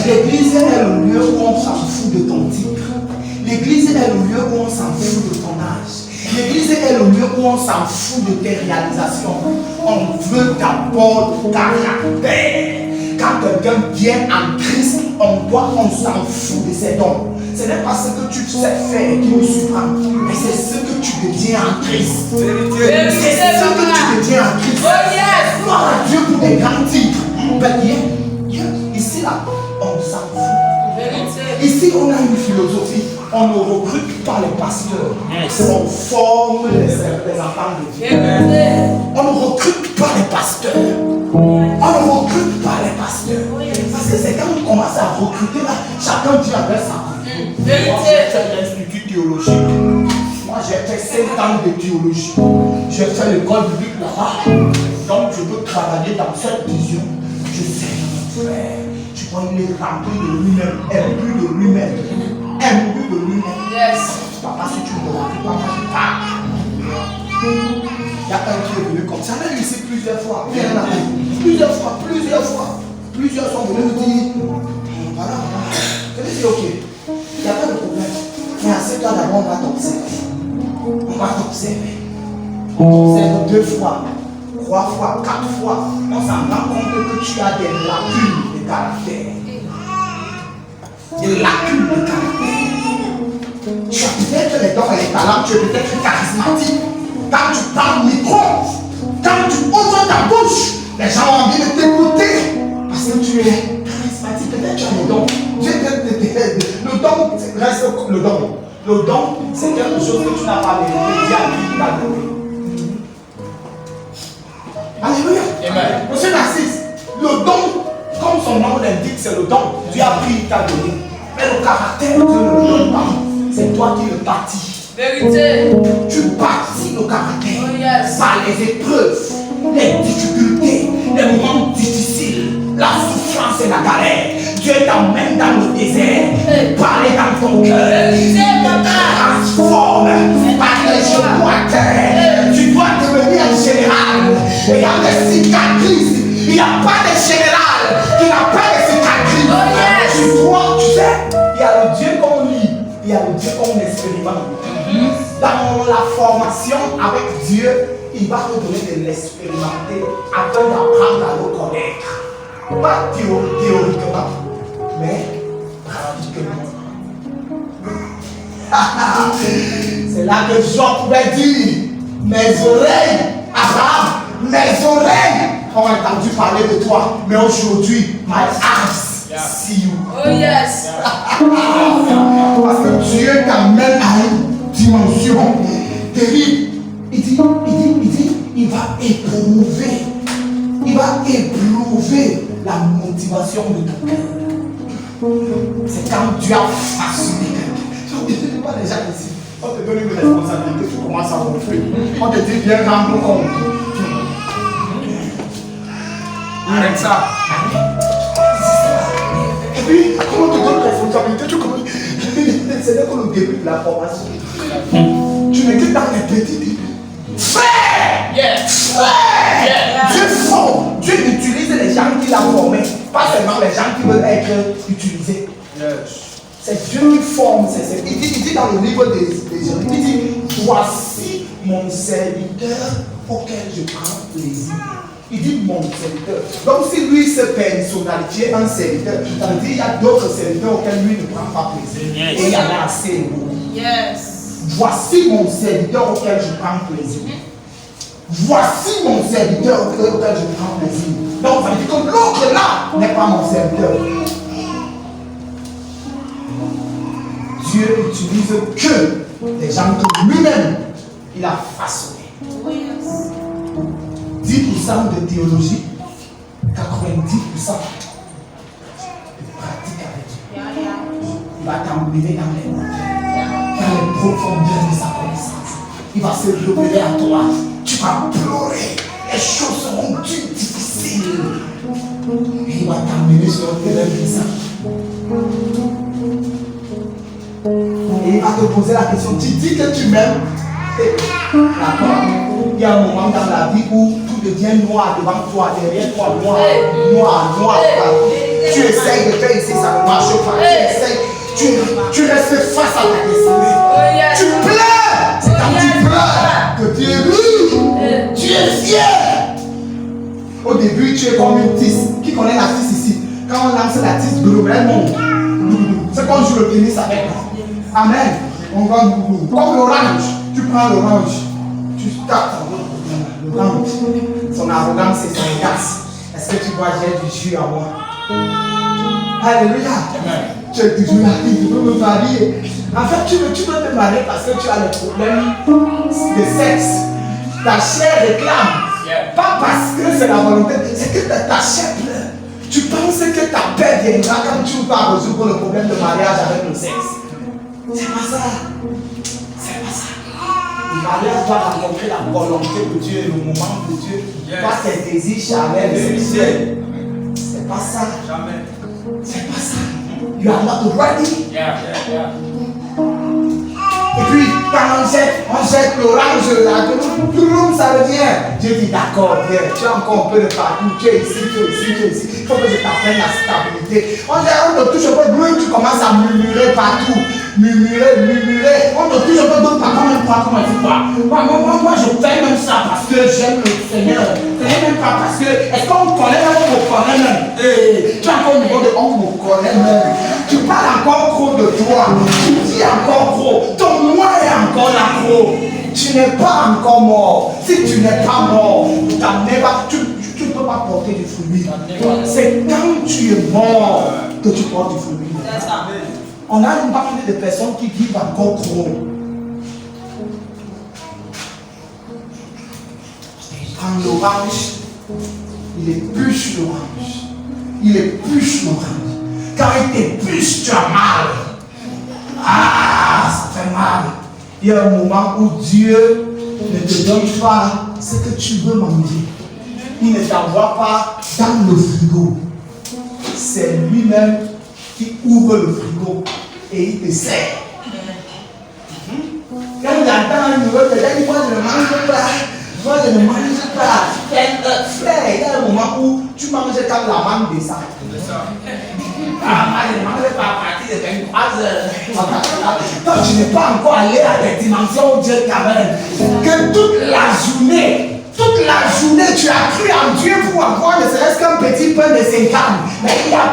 L'église est le lieu où on s'en fout de ton titre. L'église est le lieu où on s'en fout de ton âge. L'église est le lieu où on s'en fout de tes réalisations. On veut d'abord ton caractère. Quand quelqu'un vient en Christ, on s'en fout de ses dons. Ce n'est pas ce que tu sais faire qui nous surprend, mais c'est ce que tu deviens en Christ. C'est ce que tu deviens en Christ. Gloire à Dieu pour des grands titres. Ici là, on s'en fout. Ici, on a une philosophie. On ne recrute pas les pasteurs. On forme les enfants de Dieu. On ne recrute pas les pasteurs. On ne recrute pas les pasteurs. Parce que c'est quand on commence à recruter là, chacun dit avec sa vie. Moi j'ai fait l'institut théologique. Moi j'ai fait 5 ans de théologie. J'ai fait l'école biblique là-bas. Donc je peux travailler dans cette vision. Je sais mon frère. Tu vois, il est rempli de lui-même, imbu de lui-même. Imbu de lui-même. Yes. Papa, si tu me rappelles, papa, je parle. Il y a un qui est venu comme ça. Même ici plusieurs fois. Viens là. Plusieurs fois. Plusieurs sont venus me dire voilà. Je lui dis ok. Il n'y a pas de problème. Mais à ce temps d'abord, on va t'observer. On va t'observer. On t'observe 2 fois, 3 fois, 4 fois. On s'en rend compte que tu as des lacunes de caractère. Des lacunes de caractère. Tu as peut-être les dons et les talents, tu es peut-être charismatique. Quand tu parles au micro, quand tu ouvres ta bouche, les gens ont envie de t'écouter. Parce que tu es charismatique, peut-être tu as les dons. Le don, reste le don. Le don, c'est quelque chose que tu n'as pas mérité. Dieu a qui t'a donné. Alléluia. Amen. Monsieur Narcisse, le don, comme son nom l'indique, c'est le don. Dieu a pris, il t'a donné. Mais le caractère, Dieu ne le donne pas. C'est toi qui le bâtis. Vérité. Tu bâtis le caractère. Oh, yes. Par les épreuves, les difficultés, les moments difficiles, la souffrance et la galère. Dieu t'emmène dans le désert. Parler dans ton cœur. Il te transforme par les genoux. Tu dois devenir un général. Et il y a des cicatrices. Il n'y a pas de général qui n'a pas de cicatrices. Oh, yes. Tu sais, il y a le Dieu qu'on lit. Il y a le Dieu qu'on expérimente. Dans la formation avec Dieu, il va te donner de l'expérimenter afin d'apprendre à le connaître. Pas théoriquement, mais pratiquement. C'est là que Jean pouvait dire, mes oreilles, Abraham, mes oreilles ont entendu parler de toi, mais aujourd'hui, my eyes see you. Oh yes. Parce que Dieu t'amène à une dimension terrible. Il va éprouver. Il va éprouver la motivation de ton cœur. C'est quand Dieu a façonné quelqu'un. Je ne dis pas déjà ici. On te donne une responsabilité, tu commences à gonfler. On te dit viens rendre compte. Arrête ça. Et puis, quand on te donne une responsabilité, tu commences. C'est là qu'on le début de la formation. Tu n'es que dans les petits débuts. Frère! Yes! Frère! Yes. Dieu forme. Dieu utilise les gens qu'il a formés. Pas seulement les gens qui veulent être utilisés. Yes. C'est Dieu qui forme. Il dit dans le livre des Jérémie, il dit, voici mon serviteur auquel je prends plaisir. Il dit mon serviteur. Donc si lui se personnalifie un serviteur, ça veut dire qu'il y a d'autres serviteurs auxquels lui ne prend pas plaisir. Yes. Et il y en a assez. Yes. Voici mon serviteur auquel je prends plaisir. Voici mon serviteur auquel je prends plaisir. Donc ça veut dire que l'autre là n'est pas mon serviteur. Dieu n'utilise que les gens que lui-même il a façonnés. 10% de théologie, 90% de pratique avec Dieu. Il va t'emmener dans les profondeurs de sa connaissance. Il va se révéler à toi. Tu vas pleurer. Les choses seront difficiles. Et il va t'emmener sur le terrain de ça. Et il va te poser la question. Tu dis que tu m'aimes. D'accord. Il y a un moment dans la vie où tout devient noir devant toi, derrière toi, noir. Tu essayes de faire ici, ça ne marche pas. Tu restes face à ta destinée. Tu pleures. C'est quand tu pleures que tu es rouge. Tu es fier. Au début, tu es comme une tisse. Qui connaît la tisse ici? Quand on lance la tisse, elle monte. C'est quand je joue le tennis avec. Amen. On va comme l'orange. Tu prends l'orange. Tu tapes l'orange. Son arrogance et son audace. Est-ce que tu vois, j'ai du jus à moi? Alléluia. Amen. Tu es toujours là, tu veux me marier. En fait, tu veux te marier parce que tu as le problème de sexe. Ta chair réclame. Pas parce que c'est la volonté, c'est que ta chair pleure. Tu penses que ta paix viendra quand tu vas résoudre le problème de mariage avec le sexe. C'est pas ça. C'est pas ça. Le mariage doit rencontrer la volonté de Dieu, le moment de Dieu. Pas tes désirs charnels sexuels. C'est pas ça. Jamais. C'est pas ça. You are not ready. Et puis, quand on jette l'orange là, ça revient. Dieu dit d'accord, viens, tu as encore un peu de partout, tu es ici, tu es ici, tu es ici. Il faut que je t'apprenne la stabilité. On te touche un peu, tu commences à murmurer partout. Murmurer. On te touche un peu, pas comment tu crois. Moi, je fais même ça parce que j'aime le Seigneur. Ce n'est même pas parce que, est-ce qu'on me connaît même, on me connaît même. Tu as encore au niveau de on me connaît même. Tu parles encore trop de toi. Tu dis encore trop. Ton moi est encore là trop. Tu n'es pas encore mort. Si tu n'es pas mort, tu ne peux pas porter du fruit. C'est quand tu es mort que tu portes du fruit. On a une partie de personnes qui vivent encore trop. Prends l'orange, il épluche l'orange. Il épluche l'orange. Quand il t'épluche, tu as mal. Ah, ça fait mal. Il y a un moment où Dieu ne te donne pas ce que tu veux manger. Il ne t'envoie pas dans le frigo. C'est lui-même qui ouvre le frigo et il te sert. Quand il attend une nouvelle, il dit moi je ne mange pas. Moi je ne mange pas. Frère, il y a un moment où tu manges quand la manne descend. Moi je ne mange pas à partir de 23 heures. Quand tu n'es pas encore allé à des dimensions où Dieu t'amène, que toute la journée tu as cru en Dieu pour avoir ne serait-ce qu'un petit pain de 50, mais il n'y a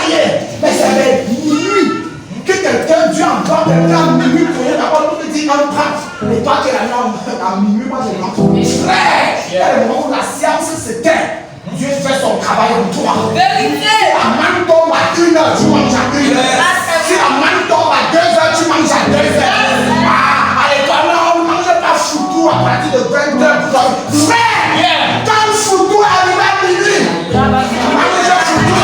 rien. Mais c'est vers minuit que quelqu'un, Dieu encore quelqu'un minuit pour rien d'abord nous dit un prat. Et toi tu es là, non, à minuit, moi je mange. Frère, il y a le moment où la science s'éteint. Dieu fait son travail en toi. Vérité. Si la manne tombe à 1 heure, tu manges à 1 heure. Si la manne tombe à 2 heures, tu manges à 2 heures. À l'école, on ne mange pas foutu à partir de 20 heures. Frère, quand le foutu est arrivé à minuit, mange foutu.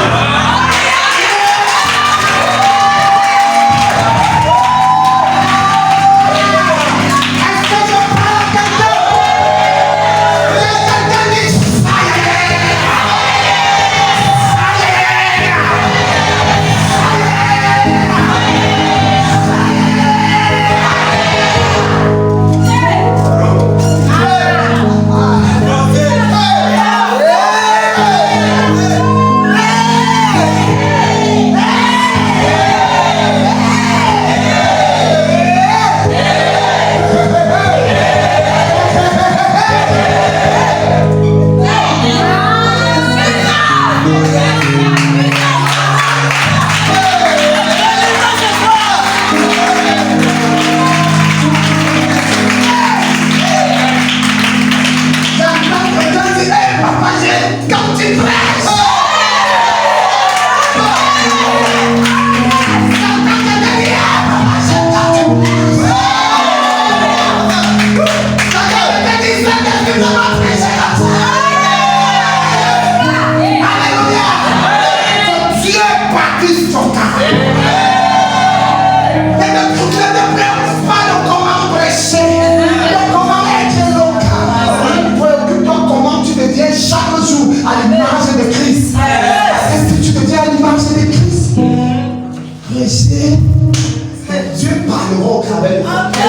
Dieu parlera au travers de toi. Il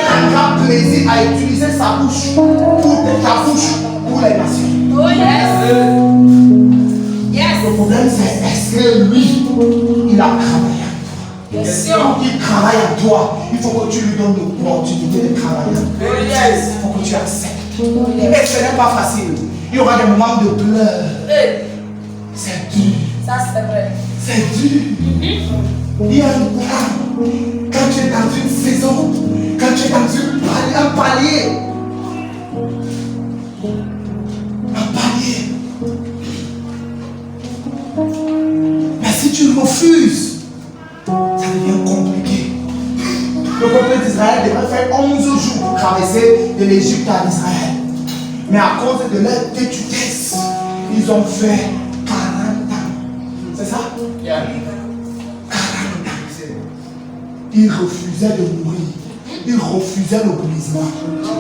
a grand plaisir à utiliser sa bouche pour ta bouche pour les nations. Oh yes. Le problème c'est est-ce que lui, il a travaillé à toi? Quand il travaille à toi, il faut que tu lui donnes l'opportunité de travailler. Il faut que tu acceptes. Et ce n'est pas facile. Il y aura des moments de pleurs. C'est dur. Ça c'est vrai. C'est dur. Il y a un temps, quand tu es dans une saison, quand tu es dans un palier, mais si tu refuses Israël devrait faire 11 jours pour traverser de l'Égypte à Israël. Mais à cause de leur têtudesse, ils ont fait 40 ans. C'est ça? 40 ans. Ils refusaient de mourir. Ils refusaient le brisement.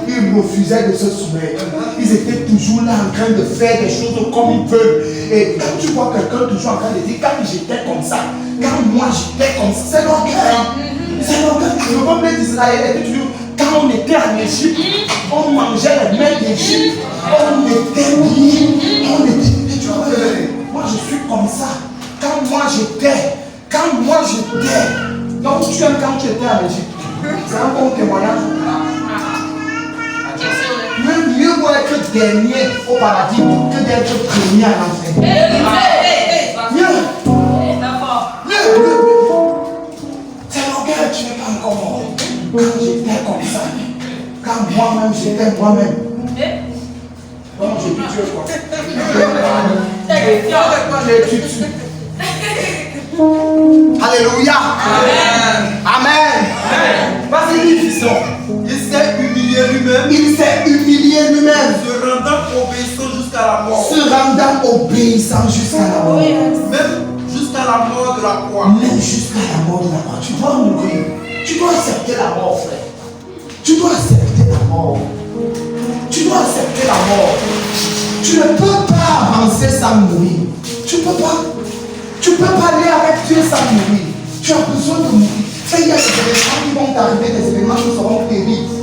Ils refusaient de se soumettre. Ils étaient toujours là en train de faire des choses comme ils veulent. Et quand tu vois quelqu'un toujours en train de dire, quand j'étais comme ça, quand moi j'étais comme ça, c'est l'orgueil. C'est l'orgueil. Le peuple d'Israël était toujours, quand on était en Égypte, on mangeait les mets d'Égypte. On était liés. On était. Et tu vois, moi je suis comme ça. Quand moi j'étais. Donc tu aimes quand tu étais en Égypte. C'est un bon témoignage. Même mieux vaut être dernier au paradis que d'être premier à l'enfer. Mieux. C'est l'orgueil, tu n'es pas encore mort. Quand j'étais comme ça, quand moi-même j'étais moi-même. Non, j'ai pu tuer quoi. J'ai tué. Alléluia. Amen. Vas-y, fiston. Il s'est humilié lui-même. Il s'est humilié lui-même. Se rendant obéissant jusqu'à la mort. Se rendant obéissant jusqu'à la mort. Même jusqu'à la mort de la croix. Même jusqu'à la mort de la croix. Tu dois mourir. Tu dois accepter la mort, frère. Tu dois accepter la mort. Tu dois accepter la mort. Tu ne peux pas avancer sans mourir. Tu ne peux pas. Tu ne peux pas aller avec Dieu sans mourir. Tu as besoin de mourir. Il y a des événements qui vont t'arriver, des événements qui seront terribles.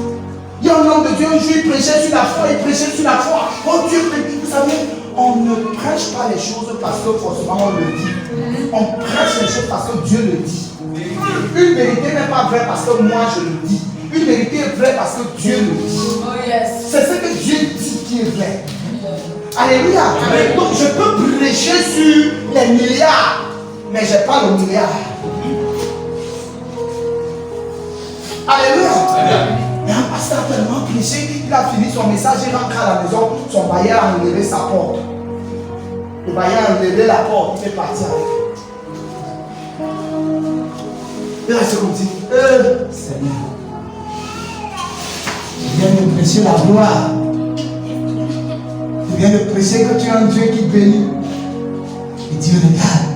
Il y a un homme de Dieu, un jour, il prêchait sur la foi, il prêchait sur la foi. Oh Dieu, vous savez, on ne prêche pas les choses parce que forcément on le dit. On prêche les choses parce que Dieu le dit. Une vérité n'est pas vraie parce que moi je le dis. Une vérité est vraie parce que Dieu le dit. C'est ce que Dieu dit qui est vrai. Alléluia. Donc je peux prêcher sur les milliards, mais je n'ai pas le milliard. Alléluia. Mais un pasteur a tellement prêché, il a fini son message, il rentre à la maison, son bailleur a enlevé sa porte. Le bailleur a enlevé la porte, il est parti avec. Il reste comme dit, Seigneur, je viens de prêcher la gloire. Je viens de prêcher que tu es un Dieu qui bénit. Et Dieu regarde.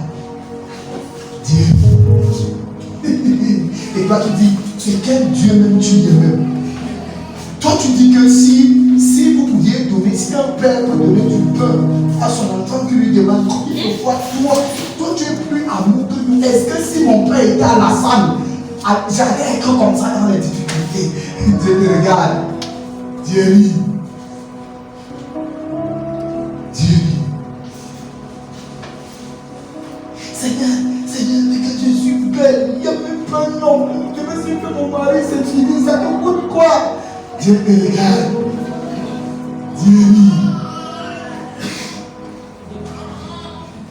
Dieu. Et toi tu dis, c'est quel Dieu même tu es même? Toi tu dis que si vous pouviez donner, si un père peut donner du pain à son enfant qui lui demande combien de fois, toi tu es plus amour que nous. Est-ce que si mon père était à la femme, j'allais être comme ça dans les difficultés? Dieu te regarde. Dieu rit. Dieu rit. Seigneur, regarde, je suis belle. Il n'y a même pas un homme. Je me suis fait mon mari, c'est fini, ça te coûte quoi? Dieu te regarde. Dieu rit.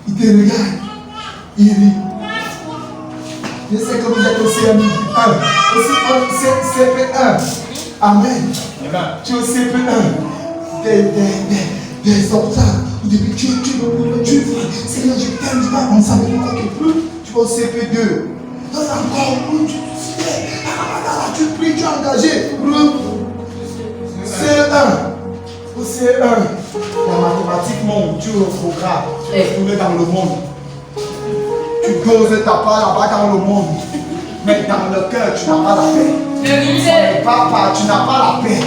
Il te regarde. Il rit. Je sais que vous êtes aussi amis. Aussi CP1. Amen. Tu es au CP1. Des obstacles. Au début, tu Seigneur, je t'aime, tu vas avancer avec moi. Tu vas au CP2. Encore, tu pries, tu es engagé. C1. Au C1. La mathématique monte, tu es au programme. Tu es retourné dans le monde. Tu doses ta part là-bas dans le monde. Mais dans le cœur, tu n'as pas la paix. Papa, tu n'as pas la paix.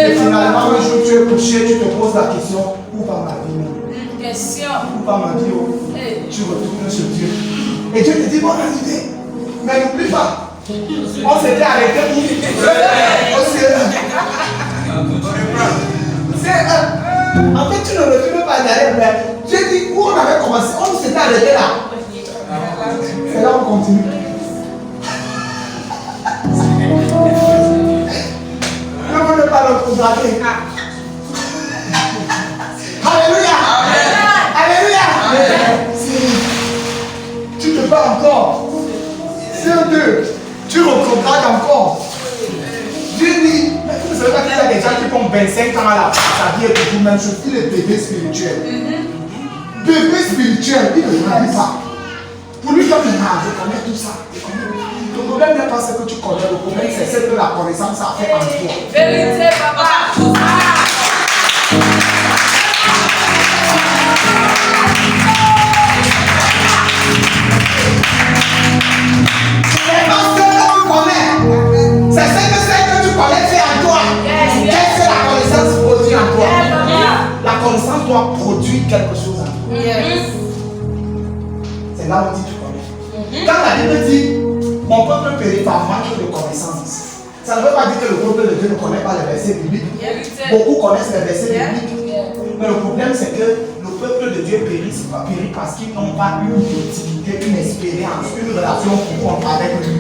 Et finalement, un jour, tu es couché, tu te poses la question, où va ma vie? Où va ma vie? Tu retournes chez Dieu. Et Dieu te dit, bonne idée. Mais n'oublie pas, on s'était arrêté pour en fait, tu ne retournes pas derrière, mais Dieu dit où on avait commencé, on s'était arrêté là. C'est là on continue. Ne voulez pas le programmer. Alléluia. Alléluia. Tu te bats encore. C'est un deux. Tu reprogrammes encore. Dieu dit, vous savez pas qu'il y a des gens qui font 25 ans là, sa vie est toujours même chose. Il est bébé spirituel. Bébé spirituel, il ne regarde pas. Pour lui, comme je connais tout ça. Le problème n'est pas ce que tu connais, le problème c'est ce que la connaissance a fait en toi. Vérité, papa. C'est pas ce que tu connais. C'est ce que tu connais fait en toi. Qu'est-ce que la connaissance produit en toi? La connaissance doit produire quelque chose en toi. C'est là où on dit tu connais. Quand la Bible dit mon peuple périt par manque de connaissance, ça ne veut pas dire que le peuple de Dieu ne connaît pas les versets bibliques. Beaucoup connaissent les versets bibliques. Mais le problème c'est que le peuple de Dieu périt parce qu'ils n'ont pas eu une utilité, une expérience, une relation profonde avec lui.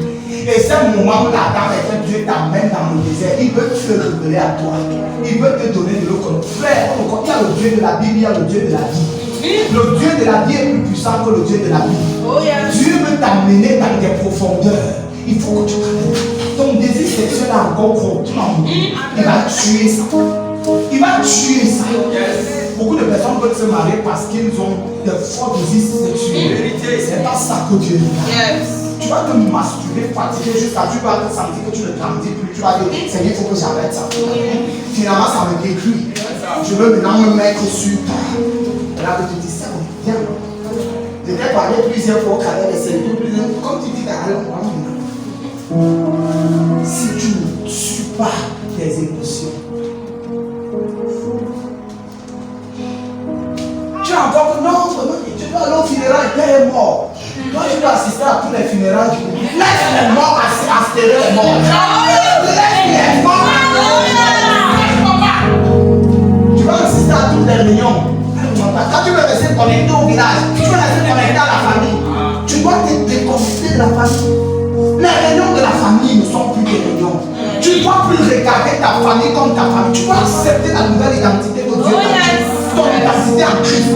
Et c'est le moment où la dame est que Dieu t'amène dans le désert, il veut te révéler à toi. Il veut te donner de l'eau. Frère, il y a le Dieu de la Bible, il y a le Dieu de la vie. Le Dieu de la vie est plus puissant que le Dieu de la vie. Dieu veut t'amener dans des profondeurs. Il faut que tu connaisses. Ton désir sexuel a encore contrôle. Il va tuer ça. Il va tuer ça. Beaucoup de personnes veulent se marier parce qu'ils ont de forts désirs sexuels. C'est pas ça que Dieu dit. Tu vas te masturber, fatiguer jusqu'à tu vas te sentir que tu ne grandis plus. Tu vas dire, Seigneur, il faut que j'arrête ça. Finalement, ça me détruit. Je veux maintenant me mettre sur toi. Et là, tu te dis, ça viens. Je t'ai parlé plusieurs fois au carré de ces comme tu dis, si tu ne tues pas tes émotions, tu as encore que non, tu dois aller au funérail, Père est mort. Toi, tu dois assister à tous les funérailles. Laisse les morts aspirer les morts. Laisse les morts. Tu vas assister à toutes les réunions. Quand tu veux rester connecté au village, tu veux rester connecté à la famille. Tu dois te déconnecter de la famille. Les réunions de la famille ne sont plus des réunions. Tu ne dois plus regarder ta famille comme ta famille. Tu dois accepter la nouvelle identité que Dieu t'a donnée. Ton identité en Christ.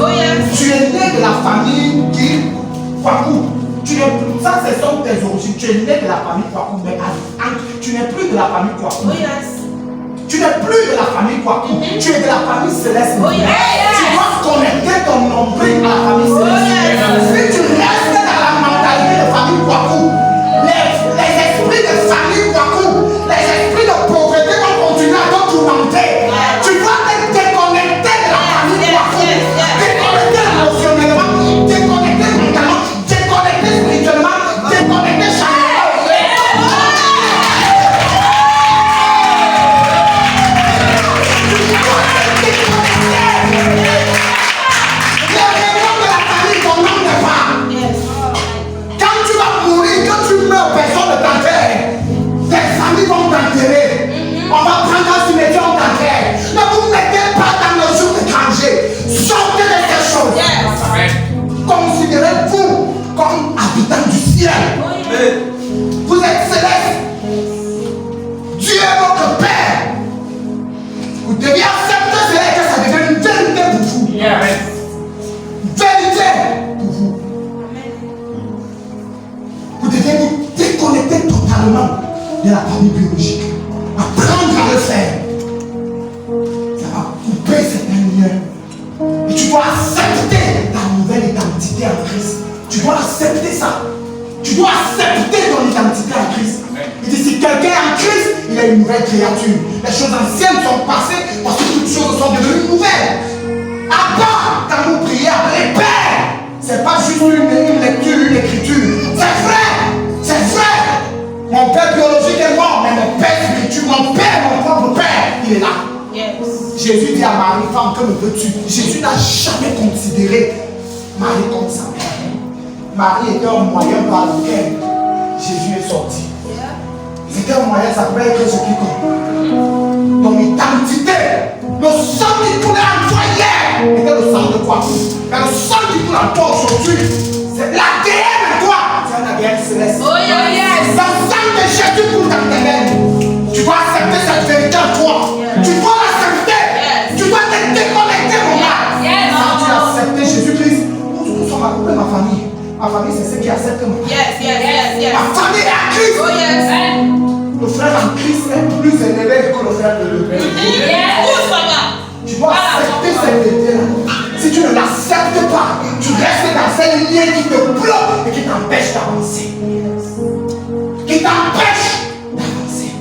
Tu es né de la famille qui Kwaku. Ça, ce sont tes origines. Tu es né de la famille Kwaku, mais tu n'es plus de la famille Kwaku. Tu n'es plus de la famille Kwaku. Tu es de la famille céleste. Tu dois connecter ton nombril à la famille céleste. Si tu restes dans la mentalité de famille Kwaku, les esprits de famille Kwaku, les esprits de pauvreté vont continuer à te tourmenter. Tu dois te déconnecter de la famille Kwaku. Déconnecter émotionnellement, déconnecter mentalement, déconnecter spirituellement, déconnecter charnellement. On va prendre un cimetière, on t'enterre. Ne vous mettez pas dans le jour étranger. Sortez de ces choses. Considérez-vous comme habitants du ciel. Vous êtes céleste. Dieu est votre Père. Vous devez accepter cela et que ça devienne une vérité pour vous. Vérité pour vous. Vous devez vous déconnecter totalement de la famille biologique. Apprendre à le faire. Ça va couper certains liens. Et tu dois accepter ta nouvelle identité en Christ. Tu dois accepter ça. Tu dois accepter ton identité en Christ. Il dit si quelqu'un est en Christ, il est une nouvelle créature. Les choses anciennes sont passées parce que toutes choses sont devenues nouvelles. À part quand vous priez après Père, c'est pas juste une lecture, une écriture. C'est vrai. C'est vrai. Mon père biologique est mort, mais mon père spirituel, mon père, mon propre père, il est là. Jésus dit à Marie, femme, que me veux-tu? Jésus n'a jamais considéré Marie comme sa mère. Marie était un moyen par lequel Jésus est sorti. C'était un moyen, ça pouvait être ce qui compte. Ton identité, le sang qui coulait en toi hier, était le sang de quoi? Mais le sang qui coule en toi aujourd'hui, c'est l'ADN de toi. C'est un ADN céleste. Le sang de Jésus coule dans tes veines. Tu dois accepter cette vérité en toi. Tu dois l'accepter. Tu dois te déconnecter, mon gars. Quand tu as accepté Jésus-Christ, nous sommes accouplés, ma famille. Ma famille, c'est ceux qui acceptent ma famille. Ma famille est à Christ. Le frère en Christ est plus élevé que le frère de l'autre. Tu dois accepter cette vérité-là. Si tu ne l'acceptes pas, tu restes dans ces liens qui te bloquent et qui t'empêchent d'avancer. Qui t'empêche d'avancer.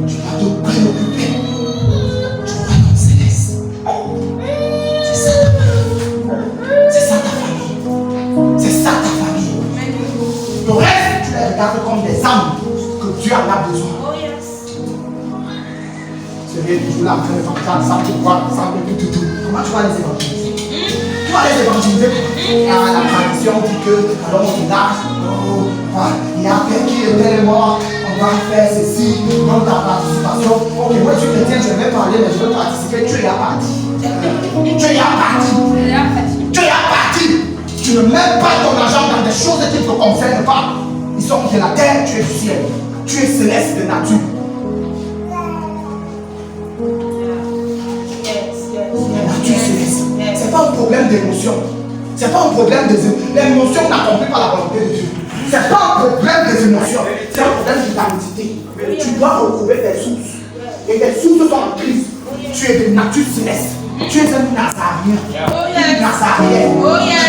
Tu vas te préoccuper du royaume céleste. C'est ça ta famille. C'est ça ta famille. C'est ça ta famille. Le reste, tu les regardes comme des âmes que Dieu en a besoin. Oh yes. C'est bien toujours là, sans pouvoir, sans tout. Comment tu vas les évangéliser? Tu vas les évangéliser. La tradition dit que, alors on regarde, il y a quelqu'un qui était mort, on va faire ceci, dans ta participation. Ok, moi je suis chrétien, je vais parler, mais je veux participer. Tu es à partir. Tu es à partir. Tu es à partir. Tu ne mets pas ton argent dans des choses qui ne te concernent pas. Ils sont de la terre, tu es du ciel. Tu es céleste de nature. C'est pas un problème d'émotion. C'est pas un problème des émotions. L'émotion n'accomplit pas la volonté de Dieu. C'est pas un problème des émotions. C'est un problème d'identité. Tu dois retrouver tes sources. Et tes sources sont en Christ. Tu es de nature céleste. Tu es un Nazarien. Une Nazarienne. Tu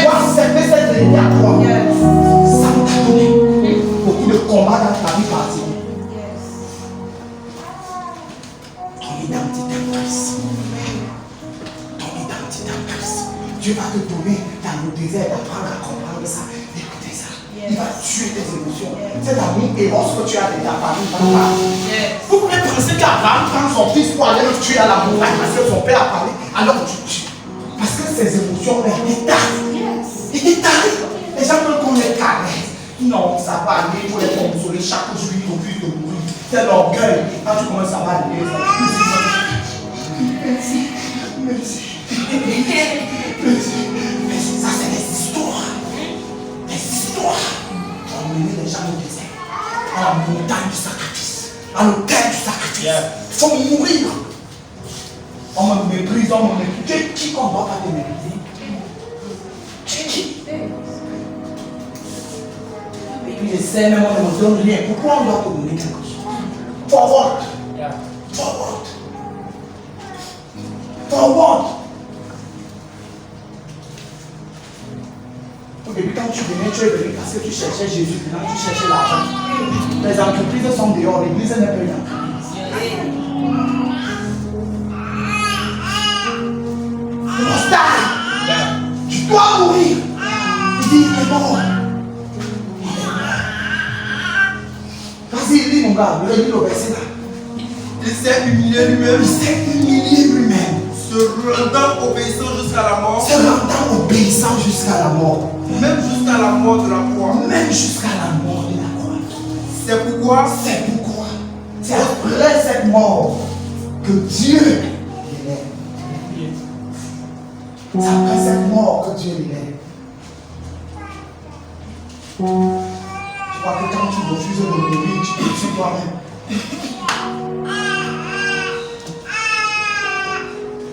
dois accepter cette vérité à toi. Ça t'a donné beaucoup de combats dans ta vie partie. Ton identité en Christ. Dieu va te donner dans le désert d'apprendre à comprendre ça. Écoutez ça. Il va tuer tes émotions. Cet amour éros que tu as de ta famille va parler. Vous pouvez penser qu'Abraham prend son fils pour aller le tuer à la montagne parce que son père a parlé. Alors tu tues. Parce que ses émotions étaient tarées. Étaient tarées. Les gens veulent qu'on les caresse. Non, ça va aller pour les consoler chaque jour, ils refusent de mourir. C'est l'orgueil. Quand tu commences à aller, merci. Mais ça, c'est des histoires. Des histoires qui ont mené les gens au désert, à la montagne du sacrifice, à l'autel du sacrifice. Il faut mourir. On me méprise, on me méprise. Qui qu'on ne doit pas te mépriser? Qui? Et puis je sais, même on ne me donne rien. Pourquoi on doit te donner quelque chose? Forward. Forward. Forward. Au début, quand tu venais, tu es venu parce que tu cherchais Jésus, maintenant tu cherchais l'argent. Les entreprises sont dehors, l'église n'est pas une entreprise. Le mostard, tu dois mourir. Il dit, il est mort. Vas-y, lis mon gars, lis le verset là. Il s'est humilié lui-même. Il s'est humilié lui-même. Se rendant obéissant jusqu'à la mort. Se rendant obéissant jusqu'à la mort. Même jusqu'à la mort de la croix. Même jusqu'à la mort de la croix. C'est pourquoi. C'est après cette mort que Dieu l'élève. C'est après cette mort que Dieu l'élève. Tu crois que quand tu refuses de mourir, tu te tues toi-même.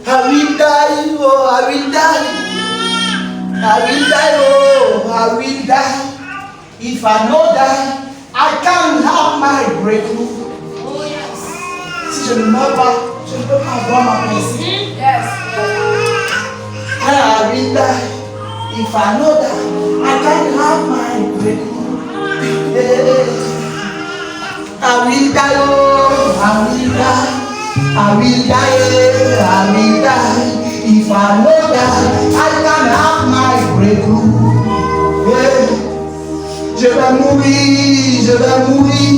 I will die, oh, I will die. I will die, oh, I will die. If I no die, I can't have my breakthrough. Oh yes. Si je ne meurs pas, je ne peux pas avoir ma blessure. Yes. I will die. If I no die, I can't have my breakthrough. I will die, oh, I will die. I will die, I will die. If I no die, I can have my breakthrough. Yeah. Je vais mourir, je vais mourir,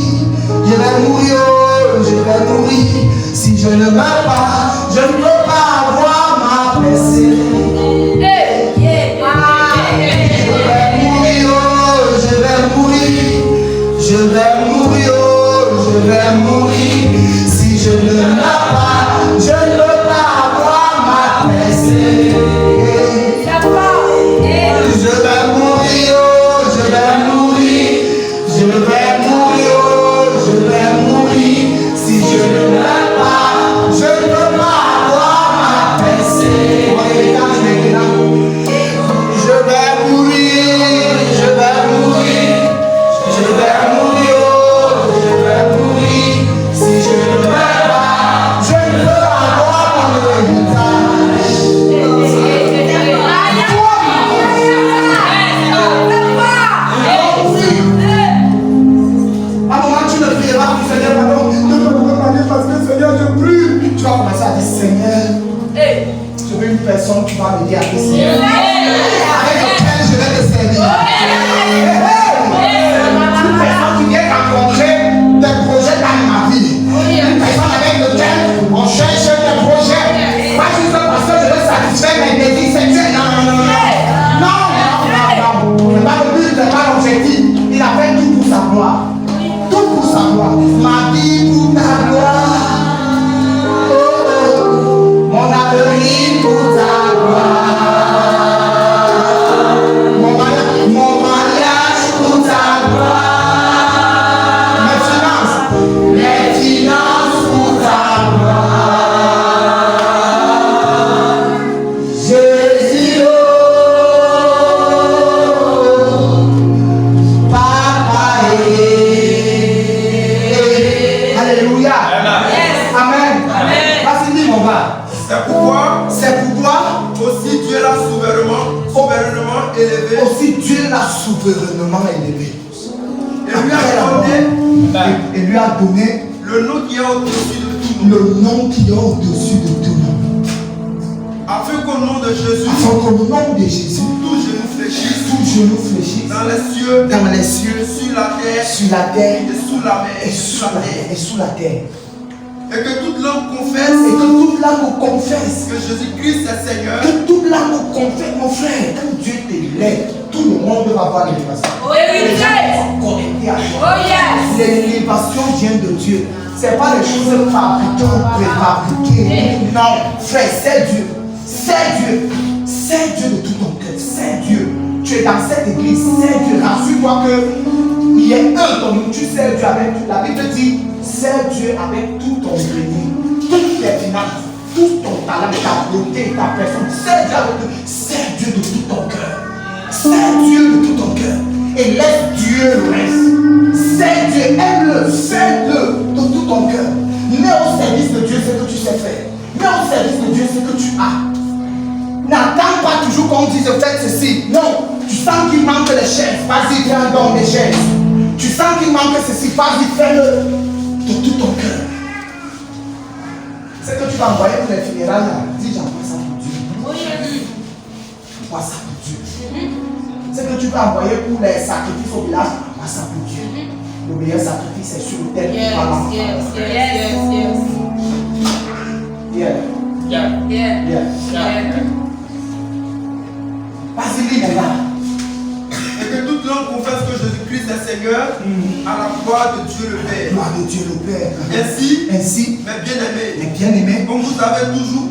je vais mourir, oh, je vais mourir. Si je ne meurs pas, je ne peux pas avoir ma blessure. Je vais mourir, oh, je vais mourir, je vais mourir, oh, je vais mourir. Si je ne meurs pas, je ne peux pas avoir ma blessure. Je vais mourir, oh, je vais mourir, je vais mourir, oh, je vais mourir. Si je ne meurs pas, je ne peux pas avoir ma blessure. Je vais mourir, je vais mourir, je vais mourir, oh, je vais mourir. Si je personne qui va me dire à te servir. Avec lequel je vais te servir. Une personne qui vient rencontrer des projets dans ma vie. Une personne avec laquelle on cherche des projets. Pas juste parce que je veux satisfaire mes désirs sexuels. Non. C'est pas le but, c'est pas l'objectif. Il a fait tout pour sa gloire. Tout pour sa gloire. Ma vie pour ta gloire. Mon avenir pour ta gloire. Mon mariage pour ta gloire. Mes finances pour ta gloire. Jésus, Papa. Alléluia. Amen. Vas-y, dis mon gars. C'est pourquoi aussi Dieu l'a souverainement élevé. Aussi Dieu l'a souverainement élevé. Et lui a donné le nom qui est au-dessus de tout nom. Le nom qui est au-dessus de tout nom. Afin qu'au nom de Jésus, tout genou fléchisse dans les cieux, sur la terre, et sous la mer, et sous la terre. Et que toute langue confesse, que Jésus-Christ est Seigneur. Que toute langue confesse, mon frère, quand Dieu t'élève, tout le monde va voir l'élévation. L'élévation vient de Dieu. Ce n'est pas les choses fabriquées, préfabriquées. Non, frère, c'est Dieu. C'est Dieu. C'est Dieu de tout ton cœur. C'est Dieu. Tu es dans cette église, c'est Dieu. Rassure-toi qu'il y a un ton nom. Tu sais Dieu avec tout. La Bible dit, c'est Dieu avec tout ton grenier, toutes tes finances, tout ton talent, ta beauté, ta personne. C'est Dieu avec tout. C'est Dieu de tout ton cœur. C'est Dieu de tout ton cœur. Et laisse Dieu le reste. C'est Dieu, aime-le, fais-le de tout ton cœur. Mets au service de Dieu ce que tu sais faire. Mets au service de Dieu ce que tu as. N'attends pas toujours qu'on dise faites ceci. Non, tu sens qu'il manque les chaises. Vas-y, viens dans les chaises. Tu sens qu'il manque ceci. Vas-y, fais-le de tout ton cœur. C'est que tu vas envoyer pour les funérailles. Dis, j'envoie ça pour Dieu. Envoie ça pour Dieu. C'est que tu vas envoyer pour les sacrifices au village. Envoie ça pour Dieu. Le meilleur sacrifice c'est sur le terre. Vas-y, lis mon gars. Et que toute langue confesse que Jésus-Christ est Seigneur à la gloire de Dieu le Père. Gloire de Dieu le Père. Ainsi, mes bien-aimés, comme vous avez toujours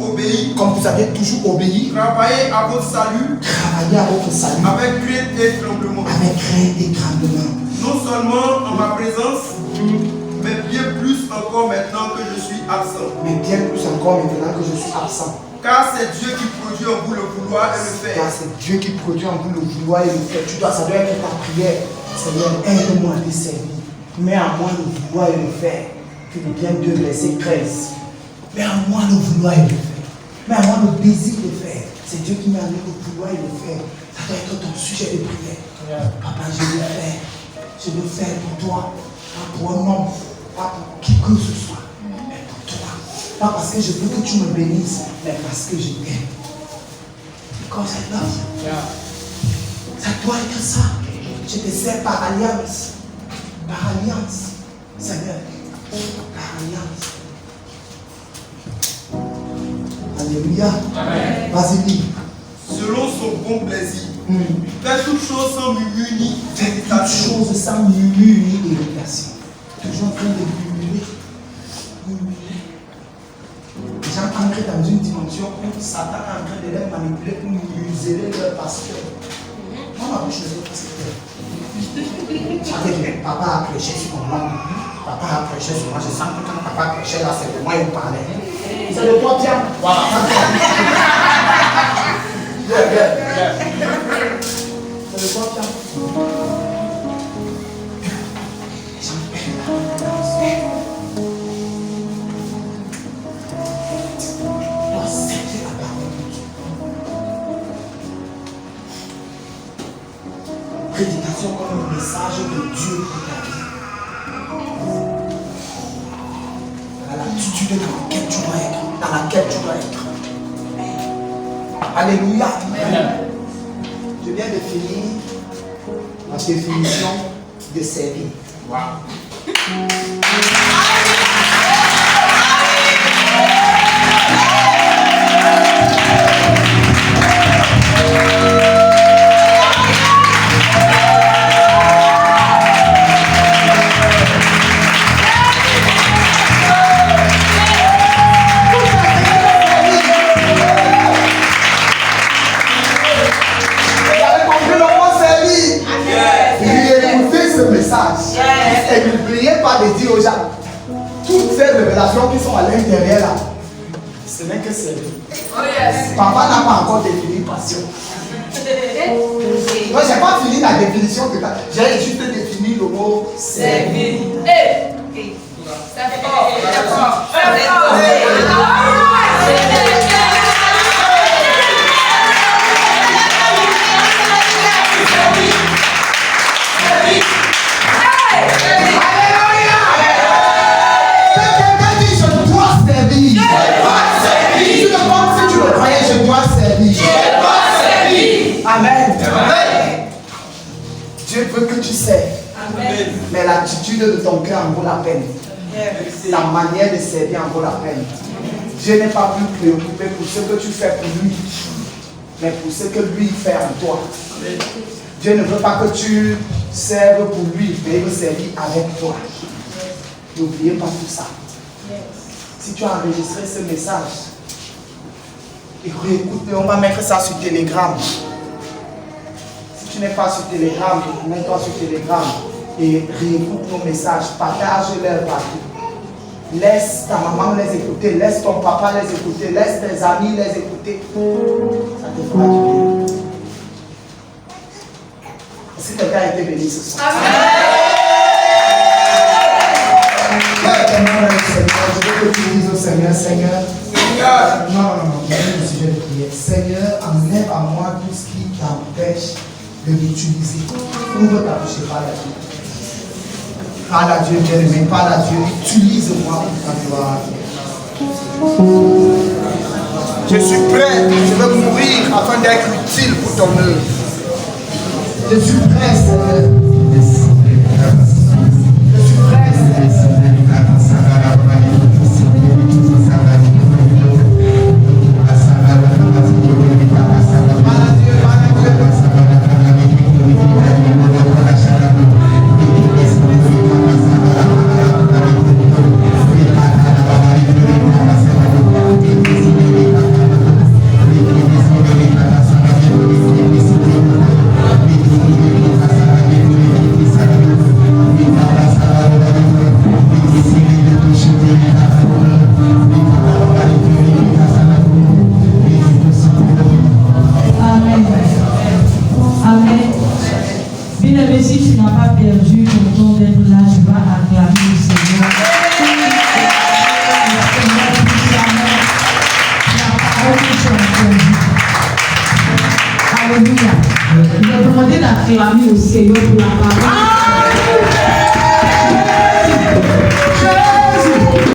obéi, travaillez à votre salut, avec crainte et tremblement. Non seulement en ma présence, mais bien plus encore maintenant que je suis absent. Car c'est Dieu qui produit en vous le vouloir et le faire. Ça doit être ta prière. Seigneur, aide-moi à te servir. Mets en moi le vouloir et le faire. Philippiens 2, verset 13. Mets en moi le vouloir et le faire. Mets en moi le désir de faire. C'est Dieu qui m'a amené le vouloir et le faire. Ça doit être ton sujet de prière. Papa, je veux faire. Je veux faire pour toi. Pas pour un homme. Pas pour qui que ce soit. Mais pour toi. Pas parce que je veux que tu me bénisses, mais parce que je t'aime. Because I love you. Ça doit être ça. Je te sers par alliance. Par alliance. Seigneur. Par alliance. Alléluia. Vas-y, dis. Selon son bon plaisir. Faites toutes choses sans murmure ni hésitation. Toujours en train de murmurer. Les gens entrent dans une dimension où Satan est en train de les manipuler pour museler leur pasteur. Moi, ma bouche ne veut pas se faire. Papa a prêché sur moi. Papa a prêché sur moi. Je sens que quand papa prêchait là, c'est de moi il parlait. C'est de toi, Pierre. Voilà. C'est de toi, Pierre. Prédication comme un message de Dieu pour ta vie. Dans l'attitude dans laquelle tu dois être. Alléluia. Je viens de finir ma définition de servir. Et n'oubliez pas de dire aux gens, toutes ces révélations qui sont à l'intérieur là, ce n'est que servir. Papa n'a pas encore défini passion. Moi, je n'ai pas fini la définition de ça. J'ai juste défini le mot servir. Amen. Dieu veut que tu serves. Mais l'attitude de ton cœur en vaut la peine. La manière de servir en vaut la peine. Dieu n'est pas plus préoccupé pour ce que tu fais pour lui, mais pour ce que lui fait en toi. Dieu ne veut pas que tu serves pour lui, mais il veut servir avec toi. N'oubliez pas tout ça. Si tu as enregistré ce message, écoute, on va mettre ça sur Telegram. Si tu n'es pas sur Telegram, mets-toi sur Telegram et réécoute nos messages, partage-les partout. Laisse ta maman les écouter, laisse ton papa les écouter, laisse tes amis les écouter. Ça te fera du bien. Si quelqu'un a été béni ce soir. Je veux que tu dises au Seigneur, Seigneur. Non, je vais le sujet de prière. Seigneur, enlève à moi tout ce qui t'empêche de l'utiliser. Ouvre ta bouche et parle à Dieu. Parle à Dieu, bien-aimé, parle à Dieu. Utilise-moi pour ta gloire. Je suis prêt, je veux mourir afin d'être utile pour ton œuvre. Je suis prêt, Seigneur. Je suis prêt, Seigneur. Si tu n'as pas perdu ton temps d'être là, je vais acclamer le Seigneur. La parole que tu as entendue. Alléluia. Je vais demander d'acclamer le Seigneur pour la parole.